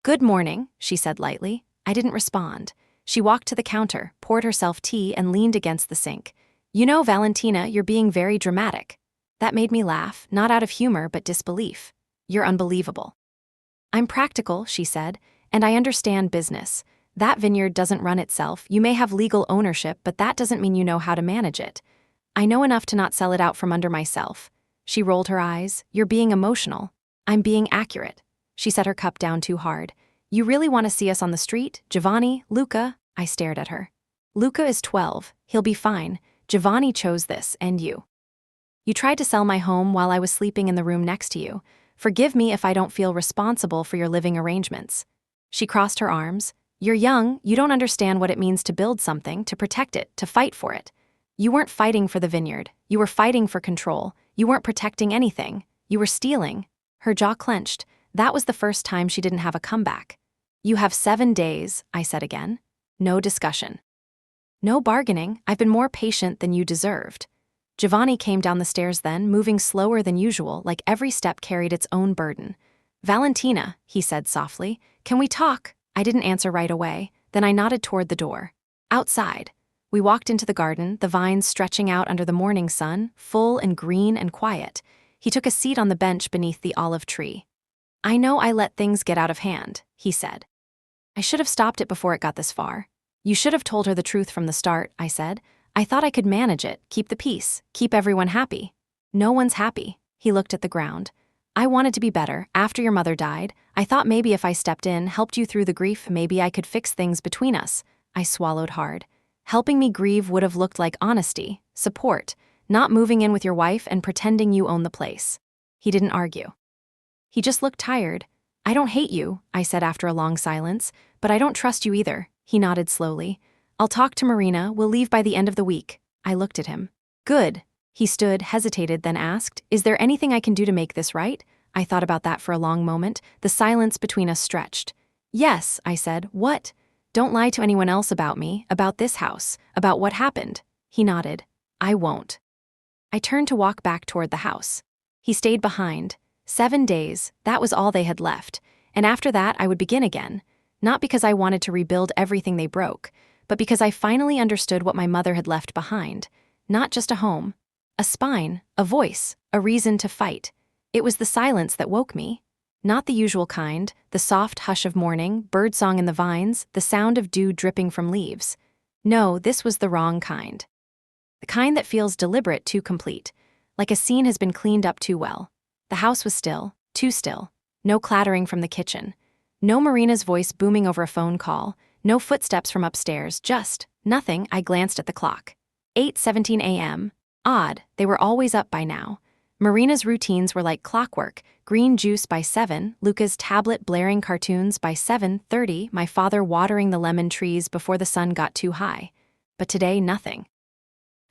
Good morning, she said lightly. I didn't respond. She walked to the counter, poured herself tea, and leaned against the sink. You know, Valentina, you're being very dramatic. That made me laugh, not out of humor, but disbelief. You're unbelievable. I'm practical, she said, and I understand business. That vineyard doesn't run itself. You may have legal ownership, but that doesn't mean you know how to manage it. I know enough to not sell it out from under myself. She rolled her eyes. You're being emotional. I'm being accurate. She set her cup down too hard. You really want to see us on the street? Giovanni? Luca? I stared at her. Luca is 12. He'll be fine. Giovanni chose this, and you. You tried to sell my home while I was sleeping in the room next to you. Forgive me if I don't feel responsible for your living arrangements. She crossed her arms. You're young, you don't understand what it means to build something, to protect it, to fight for it. You weren't fighting for the vineyard. You were fighting for control. You weren't protecting anything. You were stealing. Her jaw clenched. That was the first time she didn't have a comeback. You have 7 days, I said again. No discussion. No bargaining. I've been more patient than you deserved. Giovanni came down the stairs then, moving slower than usual, like every step carried its own burden. Valentina, he said softly, can we talk? I didn't answer right away. Then I nodded toward the door. Outside. We walked into the garden, the vines stretching out under the morning sun, full and green and quiet. He took a seat on the bench beneath the olive tree. I know I let things get out of hand, he said. I should have stopped it before it got this far. You should have told her the truth from the start, I said. I thought I could manage it, keep the peace, keep everyone happy. No one's happy. He looked at the ground. I wanted to be better. After your mother died, I thought maybe if I stepped in, helped you through the grief, maybe I could fix things between us. I swallowed hard. Helping me grieve would have looked like honesty, support, not moving in with your wife and pretending you own the place. He didn't argue. He just looked tired. I don't hate you, I said after a long silence, but I don't trust you either. He nodded slowly. I'll talk to Marina. We'll leave by the end of the week. I looked at him. Good. He stood, hesitated, then asked, is there anything I can do to make this right? I thought about that for a long moment. The silence between us stretched. Yes, I said. What? Don't lie to anyone else about me, about this house, about what happened. He nodded. I won't. I turned to walk back toward the house. He stayed behind. 7 days, that was all they had left, and after that I would begin again, not because I wanted to rebuild everything they broke, but because I finally understood what my mother had left behind. Not just a home, a spine, a voice, a reason to fight. It was the silence that woke me. Not the usual kind, the soft hush of morning, birdsong in the vines, the sound of dew dripping from leaves. No, this was the wrong kind. The kind that feels deliberate too complete, like a scene has been cleaned up too well. The house was still, too still. No clattering from the kitchen. No Marina's voice booming over a phone call. No footsteps from upstairs, just nothing. I glanced at the clock. 8:17 a.m. Odd, they were always up by now. Marina's routines were like clockwork. Green juice by 7, Luca's tablet blaring cartoons by 7:30, my father watering the lemon trees before the sun got too high. But today, nothing.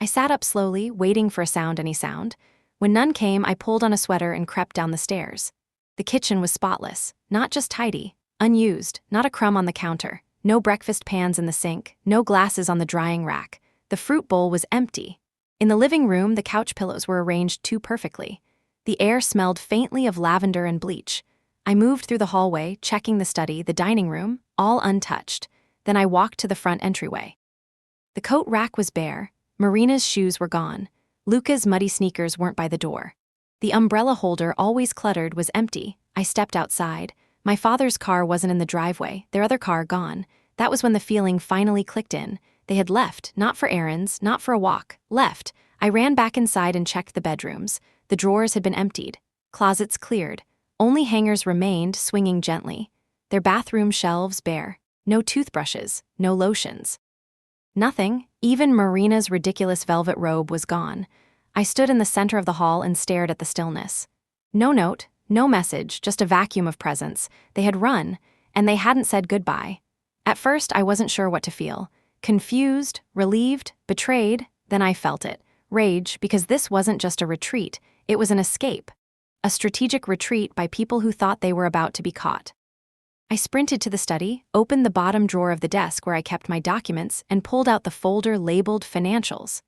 I sat up slowly, waiting for any sound. When none came, I pulled on a sweater and crept down the stairs. The kitchen was spotless, not just tidy, unused, not a crumb on the counter, no breakfast pans in the sink, no glasses on the drying rack. The fruit bowl was empty. In the living room, the couch pillows were arranged too perfectly. The air smelled faintly of lavender and bleach. I moved through the hallway, checking the study, the dining room, all untouched. Then I walked to the front entryway. The coat rack was bare. Marina's shoes were gone. Luca's muddy sneakers weren't by the door. The umbrella holder, always cluttered, was empty. I stepped outside. My father's car wasn't in the driveway, their other car gone. That was when the feeling finally clicked in. They had left, not for errands, not for a walk, left. I ran back inside and checked the bedrooms. The drawers had been emptied. Closets cleared. Only hangers remained, swinging gently. Their bathroom shelves bare. No toothbrushes, no lotions. Nothing, even Marina's ridiculous velvet robe was gone. I stood in the center of the hall and stared at the stillness. No note, no message, just a vacuum of presence. They had run, and they hadn't said goodbye. At first, I wasn't sure what to feel. Confused, relieved, betrayed. Then I felt it. Rage, because this wasn't just a retreat, it was an escape. A strategic retreat by people who thought they were about to be caught. I sprinted to the study, opened the bottom drawer of the desk where I kept my documents, and pulled out the folder labeled Financials.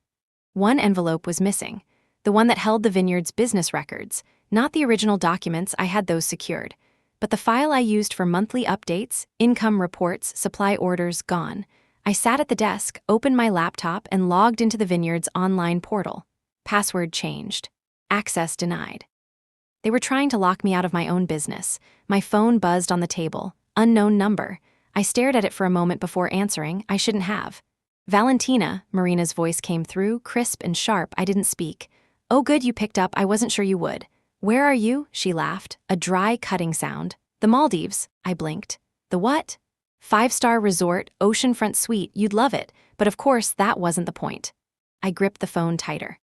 One envelope was missing, the one that held the vineyard's business records. Not the original documents, I had those secured, but the file I used for monthly updates, income reports, supply orders, gone. I sat at the desk, opened my laptop, and logged into the vineyard's online portal. Password changed. Access denied. They were trying to lock me out of my own business. My phone buzzed on the table. Unknown number. I stared at it for a moment before answering. I shouldn't have. Valentina, Marina's voice came through, crisp and sharp. I didn't speak. Oh, good, you picked up. I wasn't sure you would. Where are you? She laughed. A dry, cutting sound. The Maldives. I blinked. The what? 5-star resort, oceanfront suite. You'd love it. But of course, that wasn't the point. I gripped the phone tighter.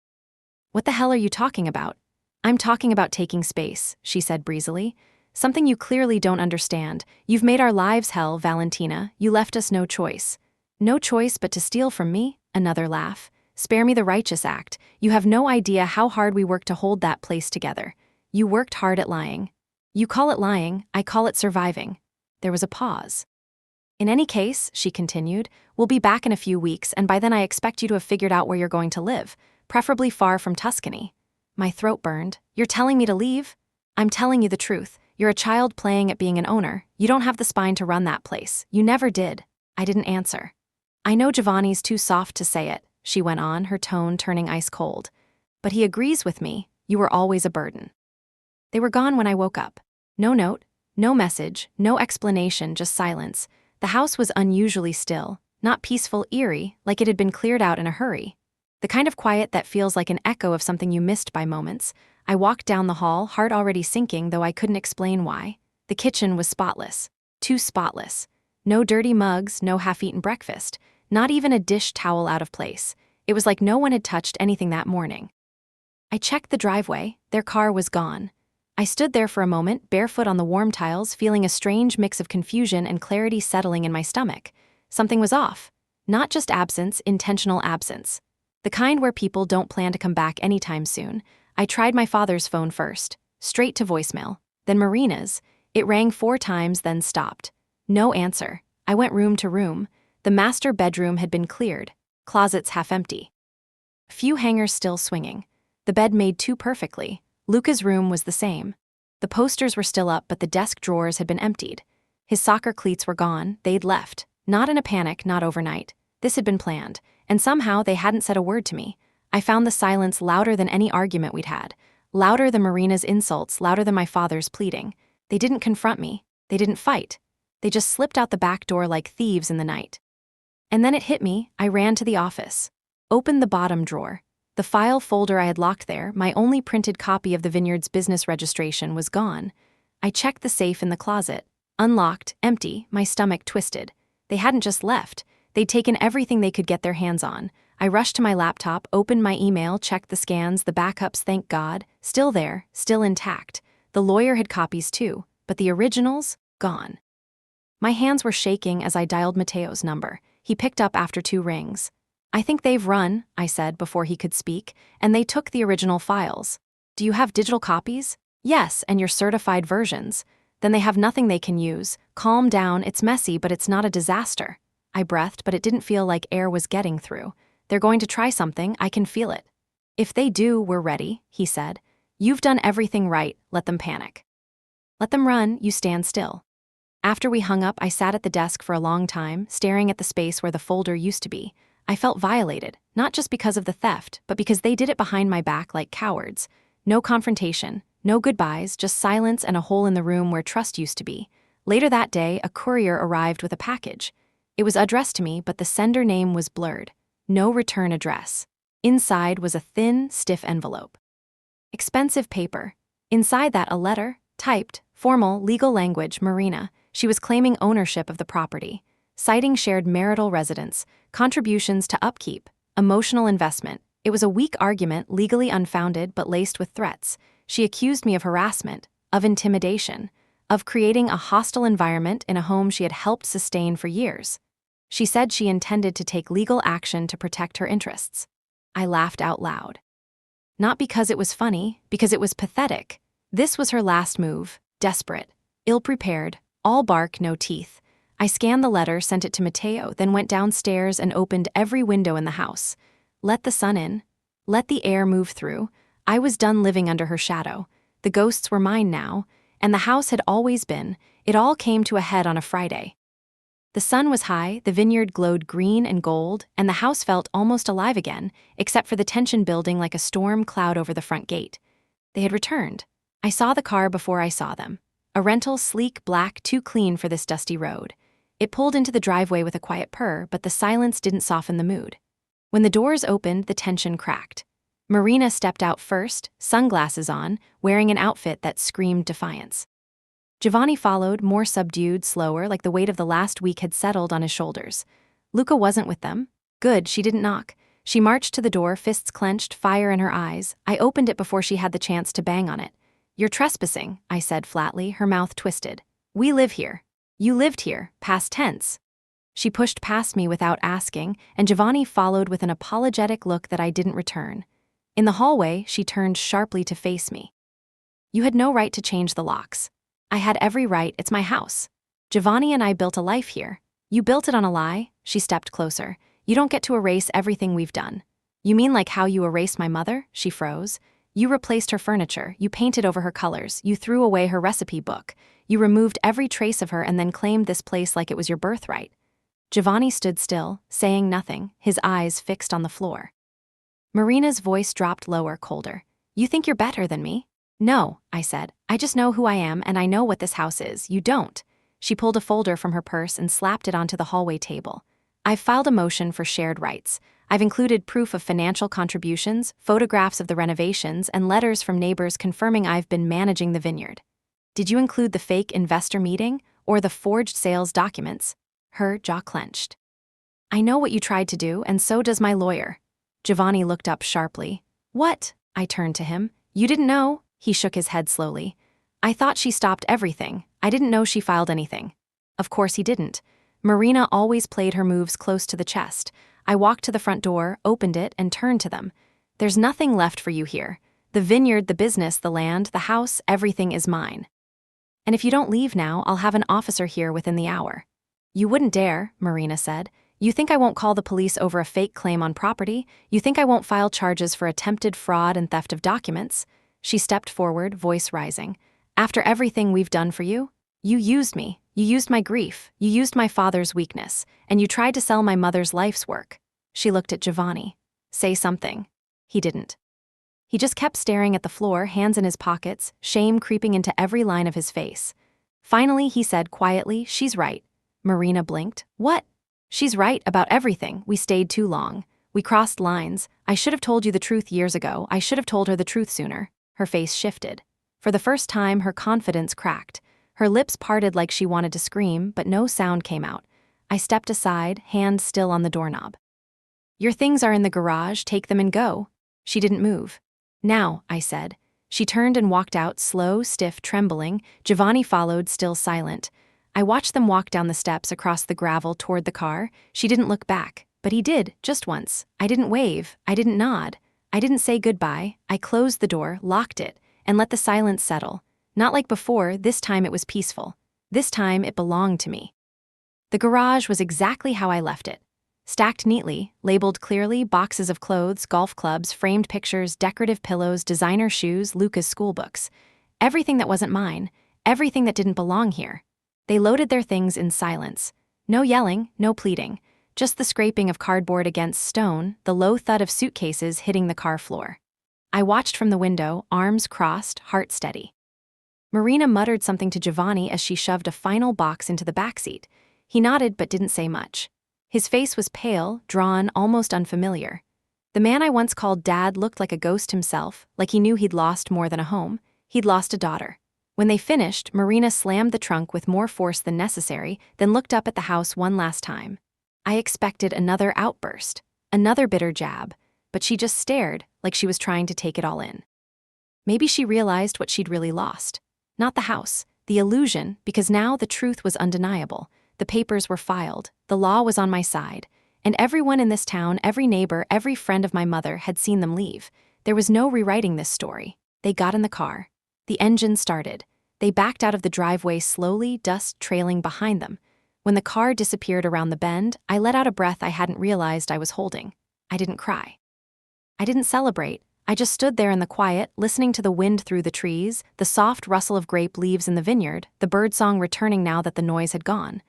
What the hell are you talking about? I'm talking about taking space, she said breezily. Something you clearly don't understand. You've made our lives hell, Valentina. You left us no choice. No choice but to steal from me? Another laugh. Spare me the righteous act. You have no idea how hard we worked to hold that place together. You worked hard at lying. You call it lying, I call it surviving. There was a pause. In any case, she continued, we'll be back in a few weeks, and by then I expect you to have figured out where you're going to live, preferably far from Tuscany. My throat burned. You're telling me to leave? I'm telling you the truth. You're a child playing at being an owner. You don't have the spine to run that place. You never did. I didn't answer. I know Giovanni's too soft to say it, she went on, her tone turning ice cold. But he agrees with me. You were always a burden. They were gone when I woke up. No note, no message, no explanation, just silence. The house was unusually still, not peaceful, eerie, like it had been cleared out in a hurry. The kind of quiet that feels like an echo of something you missed by moments. I walked down the hall, heart already sinking, though I couldn't explain why. The kitchen was spotless. Too spotless. No dirty mugs, no half-eaten breakfast. Not even a dish towel out of place. It was like no one had touched anything that morning. I checked the driveway. Their car was gone. I stood there for a moment, barefoot on the warm tiles, feeling a strange mix of confusion and clarity settling in my stomach. Something was off. Not just absence, intentional absence. The kind where people don't plan to come back anytime soon. I tried my father's phone first, straight to voicemail, then Marina's. It rang 4 times, then stopped. No answer. I went room to room. The master bedroom had been cleared, closets half empty. A few hangers still swinging. The bed made two perfectly. Luca's room was the same. The posters were still up, but the desk drawers had been emptied. His soccer cleats were gone, they'd left. Not in a panic, not overnight. This had been planned, and somehow they hadn't said a word to me. I found the silence louder than any argument we'd had. Louder than Marina's insults, louder than my father's pleading. They didn't confront me. They didn't fight. They just slipped out the back door like thieves in the night. And then it hit me. I ran to the office. Opened the bottom drawer. The file folder I had locked there, my only printed copy of the vineyard's business registration, was gone. I checked the safe in the closet. Unlocked, empty, my stomach twisted. They hadn't just left. They'd taken everything they could get their hands on. I rushed to my laptop, opened my email, checked the scans, the backups, thank God. Still there, still intact. The lawyer had copies too, but the originals, gone. My hands were shaking as I dialed Mateo's number. He picked up after 2 rings. "I think they've run," I said before he could speak, "and they took the original files. Do you have digital copies?" "Yes, and your certified versions." "Then they have nothing they can use. Calm down, it's messy, but it's not a disaster." I breathed, but it didn't feel like air was getting through. "They're going to try something, I can feel it." "If they do, we're ready," he said. "You've done everything right, let them panic. Let them run, you stand still." After we hung up, I sat at the desk for a long time, staring at the space where the folder used to be. I felt violated, not just because of the theft, but because they did it behind my back like cowards. No confrontation, no goodbyes, just silence and a hole in the room where trust used to be. Later that day, a courier arrived with a package. It was addressed to me, but the sender name was blurred. No return address. Inside was a thin, stiff envelope. Expensive paper. Inside that, a letter, typed, formal, legal language, Marina. She was claiming ownership of the property, citing shared marital residence, contributions to upkeep, emotional investment. It was a weak argument, legally unfounded but laced with threats. She accused me of harassment, of intimidation, of creating a hostile environment in a home she had helped sustain for years. She said she intended to take legal action to protect her interests. I laughed out loud. Not because it was funny, because it was pathetic. This was her last move, desperate, ill-prepared, all bark, no teeth. I scanned the letter, sent it to Mateo, then went downstairs and opened every window in the house. Let the sun in. Let the air move through. I was done living under her shadow. The ghosts were mine now, and the house had always been. It all came to a head on a Friday. The sun was high, the vineyard glowed green and gold, and the house felt almost alive again, except for the tension building like a storm cloud over the front gate. They had returned. I saw the car before I saw them. A rental, sleek, black, too clean for this dusty road. It pulled into the driveway with a quiet purr, but the silence didn't soften the mood. When the doors opened, the tension cracked. Marina stepped out first, sunglasses on, wearing an outfit that screamed defiance. Giovanni followed, more subdued, slower, like the weight of the last week had settled on his shoulders. Luca wasn't with them. Good, she didn't knock. She marched to the door, fists clenched, fire in her eyes. I opened it before she had the chance to bang on it. "You're trespassing," I said flatly, her mouth twisted. "We live here. You lived here, past tense." She pushed past me without asking, and Giovanni followed with an apologetic look that I didn't return. In the hallway, she turned sharply to face me. "You had no right to change the locks." "I had every right, it's my house. Giovanni and I built a life here. You built it on a lie." She stepped closer. "You don't get to erase everything we've done." "You mean like how you erased my mother?" She froze. "You replaced her furniture, you painted over her colors, you threw away her recipe book. You removed every trace of her and then claimed this place like it was your birthright." Giovanni stood still, saying nothing, his eyes fixed on the floor. Marina's voice dropped lower, colder. "You think you're better than me?" "No," I said. "I just know who I am and I know what this house is. You don't." She pulled a folder from her purse and slapped it onto the hallway table. "I've filed a motion for shared rights. I've included proof of financial contributions, photographs of the renovations, and letters from neighbors confirming I've been managing the vineyard." "Did you include the fake investor meeting or the forged sales documents?" Her jaw clenched. "I know what you tried to do, and so does my lawyer." Giovanni looked up sharply. "What?" I turned to him. "You didn't know?" He shook his head slowly. "I thought she stopped everything. I didn't know she filed anything." Of course he didn't. Marina always played her moves close to the chest. I walked to the front door, opened it, and turned to them. "There's nothing left for you here. The vineyard, the business, the land, the house, everything is mine. And if you don't leave now, I'll have an officer here within the hour." "You wouldn't dare," Marina said. You think I won't call the police over a fake claim on property? You think I won't file charges for attempted fraud and theft of documents?" She stepped forward, voice rising. "After everything we've done for you? You used me. You used my grief. You used my father's weakness. And you tried to sell my mother's life's work." She looked at Giovanni. "Say something." He didn't. He just kept staring at the floor, hands in his pockets, shame creeping into every line of his face. Finally, he said quietly, "She's right." Marina blinked. "What?" "She's right about everything. We stayed too long. We crossed lines. I should have told you the truth years ago. I should have told her the truth sooner." Her face shifted. For the first time, her confidence cracked. Her lips parted like she wanted to scream, but no sound came out. I stepped aside, hand still on the doorknob. "Your things are in the garage. Take them and go." She didn't move. "Now," I said. She turned and walked out, slow, stiff, trembling. Giovanni followed, still silent. I watched them walk down the steps across the gravel toward the car. She didn't look back, but he did, just once. I didn't wave. I didn't nod. I didn't say goodbye. I closed the door, locked it, and let the silence settle. Not like before, this time it was peaceful. This time it belonged to me. The garage was exactly how I left it. Stacked neatly, labeled clearly, boxes of clothes, golf clubs, framed pictures, decorative pillows, designer shoes, Luca's schoolbooks. Everything that wasn't mine, everything that didn't belong here. They loaded their things in silence. No yelling, no pleading. Just the scraping of cardboard against stone, the low thud of suitcases hitting the car floor. I watched from the window, arms crossed, heart steady. Marina muttered something to Giovanni as she shoved a final box into the backseat. He nodded but didn't say much. His face was pale, drawn, almost unfamiliar. The man I once called Dad looked like a ghost himself, like he knew he'd lost more than a home. He'd lost a daughter. When they finished, Marina slammed the trunk with more force than necessary, then looked up at the house one last time. I expected another outburst, another bitter jab, but she just stared, like she was trying to take it all in. Maybe she realized what she'd really lost. Not the house, the illusion, because now the truth was undeniable. The papers were filed, the law was on my side, and everyone in this town, every neighbor, every friend of my mother had seen them leave. There was no rewriting this story. They got in the car. The engine started. They backed out of the driveway slowly, dust trailing behind them. When the car disappeared around the bend, I let out a breath I hadn't realized I was holding. I didn't cry. I didn't celebrate. I just stood there in the quiet, listening to the wind through the trees, the soft rustle of grape leaves in the vineyard, the birdsong returning now that the noise had gone.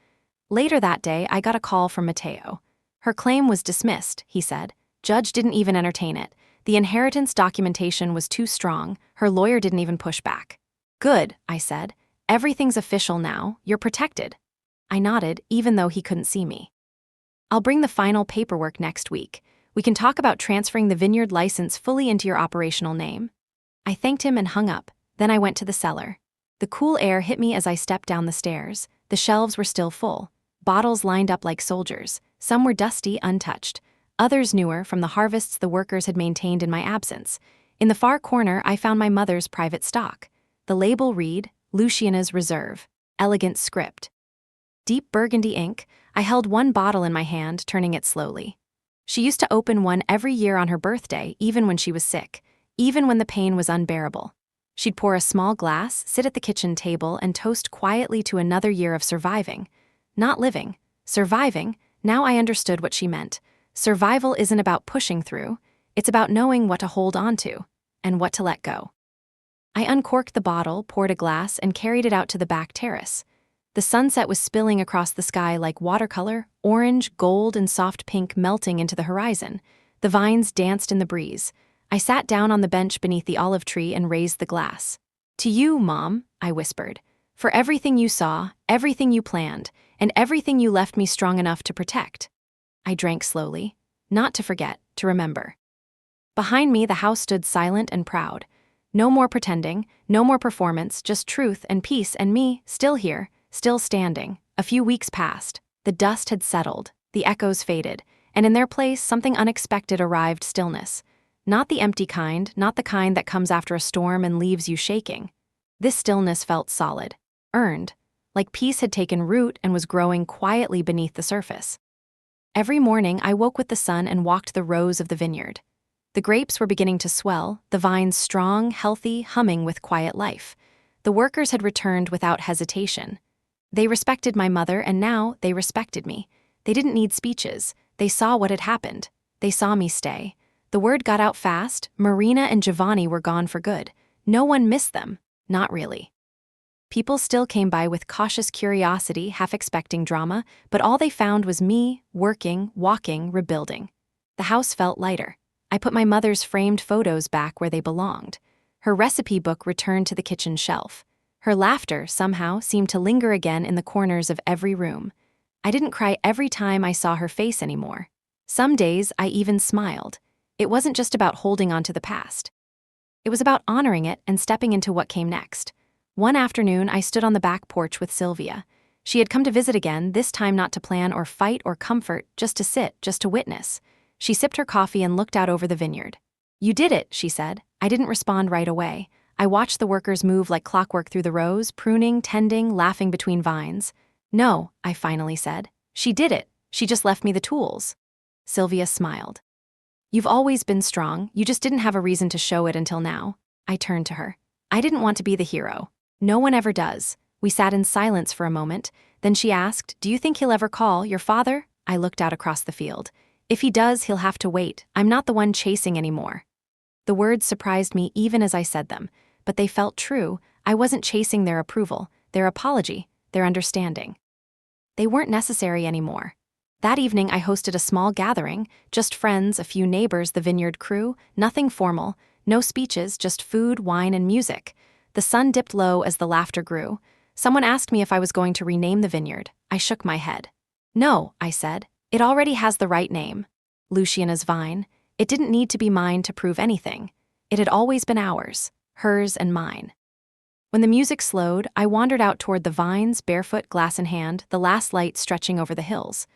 Later that day, I got a call from Matteo. "Her claim was dismissed," he said. "Judge didn't even entertain it. The inheritance documentation was too strong. Her lawyer didn't even push back." "Good," I said. "Everything's official now. You're protected." I nodded, even though he couldn't see me. "I'll bring the final paperwork next week. We can talk about transferring the vineyard license fully into your operational name." I thanked him and hung up. Then I went to the cellar. The cool air hit me as I stepped down the stairs. The shelves were still full. Bottles lined up like soldiers. Some were dusty, untouched. Others newer, from the harvests the workers had maintained in my absence. In the far corner, I found my mother's private stock. The label read, "Luciana's Reserve." Elegant script. Deep burgundy ink. I held one bottle in my hand, turning it slowly. She used to open one every year on her birthday, even when she was sick, even when the pain was unbearable. She'd pour a small glass, sit at the kitchen table, and toast quietly to another year of surviving. Not living. Surviving. Now I understood what she meant. Survival isn't about pushing through. It's about knowing what to hold on to and what to let go. I uncorked the bottle, poured a glass, and carried it out to the back terrace. The sunset was spilling across the sky like watercolor, orange, gold, and soft pink melting into the horizon. The vines danced in the breeze. I sat down on the bench beneath the olive tree and raised the glass. "To you, Mom," I whispered, "for everything you saw, everything you planned, and everything you left me strong enough to protect." I drank slowly. Not to forget, to remember. Behind me, the house stood silent and proud. No more pretending, no more performance, just truth and peace and me, still here, still standing. A few weeks passed. The dust had settled, the echoes faded, and in their place something unexpected arrived: stillness. Not the empty kind, not the kind that comes after a storm and leaves you shaking. This stillness felt solid, earned, like peace had taken root and was growing quietly beneath the surface. Every morning I woke with the sun and walked the rows of the vineyard. The grapes were beginning to swell, the vines strong, healthy, humming with quiet life. The workers had returned without hesitation. They respected my mother, and now they respected me. They didn't need speeches. They saw what had happened. They saw me stay. The word got out fast. Marina and Giovanni were gone for good. No one missed them. Not really. People still came by with cautious curiosity, half expecting drama, but all they found was me, working, walking, rebuilding. The house felt lighter. I put my mother's framed photos back where they belonged. Her recipe book returned to the kitchen shelf. Her laughter, somehow, seemed to linger again in the corners of every room. I didn't cry every time I saw her face anymore. Some days I even smiled. It wasn't just about holding on to the past. It was about honoring it and stepping into what came next. One afternoon, I stood on the back porch with Sylvia. She had come to visit again, this time not to plan or fight or comfort, just to sit, just to witness. She sipped her coffee and looked out over the vineyard. "You did it," she said. I didn't respond right away. I watched the workers move like clockwork through the rows, pruning, tending, laughing between vines. "No," I finally said. "She did it. She just left me the tools." Sylvia smiled. "You've always been strong, you just didn't have a reason to show it until now." I turned to her. I didn't want to be the hero. No one ever does. We sat in silence for a moment. Then she asked, "Do you think he'll ever call, your father?" I looked out across the field. "If he does, he'll have to wait. I'm not the one chasing anymore." The words surprised me even as I said them, but they felt true. I wasn't chasing their approval, their apology, their understanding. They weren't necessary anymore. That evening I hosted a small gathering, just friends, a few neighbors, the vineyard crew, nothing formal, no speeches, just food, wine, and music. The sun dipped low as the laughter grew. Someone asked me if I was going to rename the vineyard. I shook my head. "No," I said. "It already has the right name. Luciana's Vine. It didn't need to be mine to prove anything. It had always been ours, hers and mine." When the music slowed, I wandered out toward the vines, barefoot, glass in hand, the last light stretching over the hills.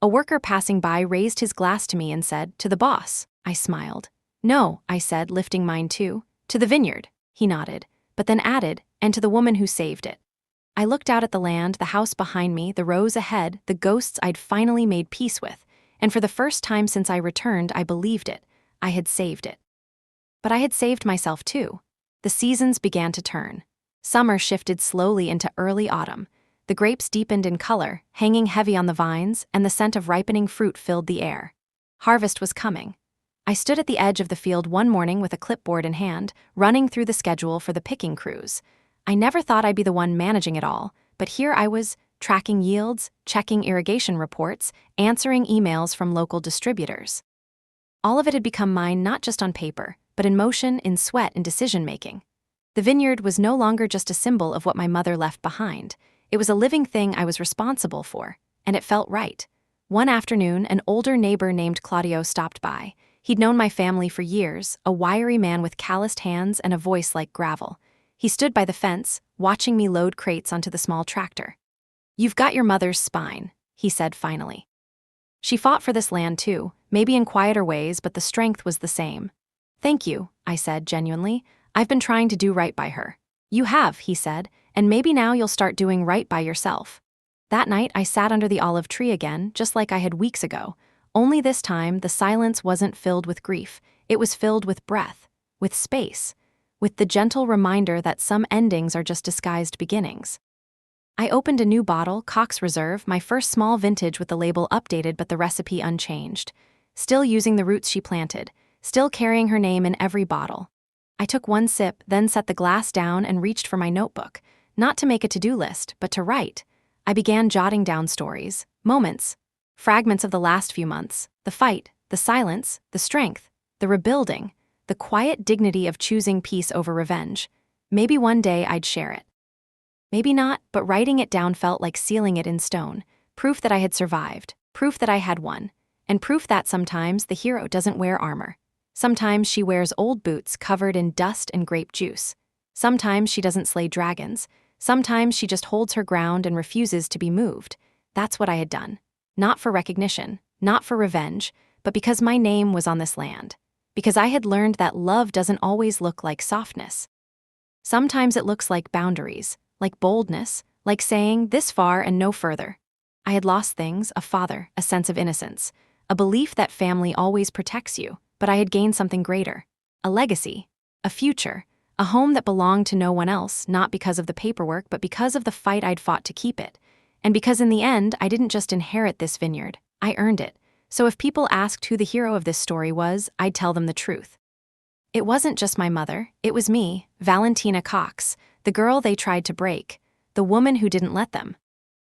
A worker passing by raised his glass to me and said, "To the boss." I smiled. "No," I said, lifting mine too. "To the vineyard." He nodded, but then added, "and to the woman who saved it." I looked out at the land, the house behind me, the rows ahead, the ghosts I'd finally made peace with, and for the first time since I returned, I believed it. I had saved it. But I had saved myself too. The seasons began to turn. Summer shifted slowly into early autumn. The grapes deepened in color, hanging heavy on the vines, and the scent of ripening fruit filled the air. Harvest was coming. I stood at the edge of the field one morning with a clipboard in hand, running through the schedule for the picking crews. I never thought I'd be the one managing it all, but here I was, tracking yields, checking irrigation reports, answering emails from local distributors. All of it had become mine not just on paper, but in motion, in sweat, in decision-making. The vineyard was no longer just a symbol of what my mother left behind. It was a living thing I was responsible for, and it felt right. One afternoon, an older neighbor named Claudio stopped by. He'd known my family for years, a wiry man with calloused hands and a voice like gravel. He stood by the fence, watching me load crates onto the small tractor. "You've got your mother's spine," he said finally. "She fought for this land too, maybe in quieter ways, but the strength was the same." "Thank you," I said genuinely. "I've been trying to do right by her." "You have," he said, "and maybe now you'll start doing right by yourself." That night, I sat under the olive tree again, just like I had weeks ago. Only this time, the silence wasn't filled with grief. It was filled with breath, with space, with the gentle reminder that some endings are just disguised beginnings. I opened a new bottle, Cox Reserve, my first small vintage with the label updated but the recipe unchanged. Still using the roots she planted, still carrying her name in every bottle. I took one sip, then set the glass down and reached for my notebook, not to make a to-do list, but to write. I began jotting down stories, moments, fragments of the last few months, the fight, the silence, the strength, the rebuilding, the quiet dignity of choosing peace over revenge. Maybe one day I'd share it. Maybe not, but writing it down felt like sealing it in stone, proof that I had survived, proof that I had won, and proof that sometimes the hero doesn't wear armor. Sometimes she wears old boots covered in dust and grape juice. Sometimes she doesn't slay dragons. Sometimes she just holds her ground and refuses to be moved. That's what I had done. Not for recognition, not for revenge, but because my name was on this land. Because I had learned that love doesn't always look like softness. Sometimes it looks like boundaries, like boldness, like saying this far and no further. I had lost things, a father, a sense of innocence, a belief that family always protects you, but I had gained something greater, a legacy, a future, a home that belonged to no one else, not because of the paperwork, but because of the fight I'd fought to keep it. And because in the end, I didn't just inherit this vineyard, I earned it. So if people asked who the hero of this story was, I'd tell them the truth. It wasn't just my mother, it was me, Valentina Cox, the girl they tried to break, the woman who didn't let them.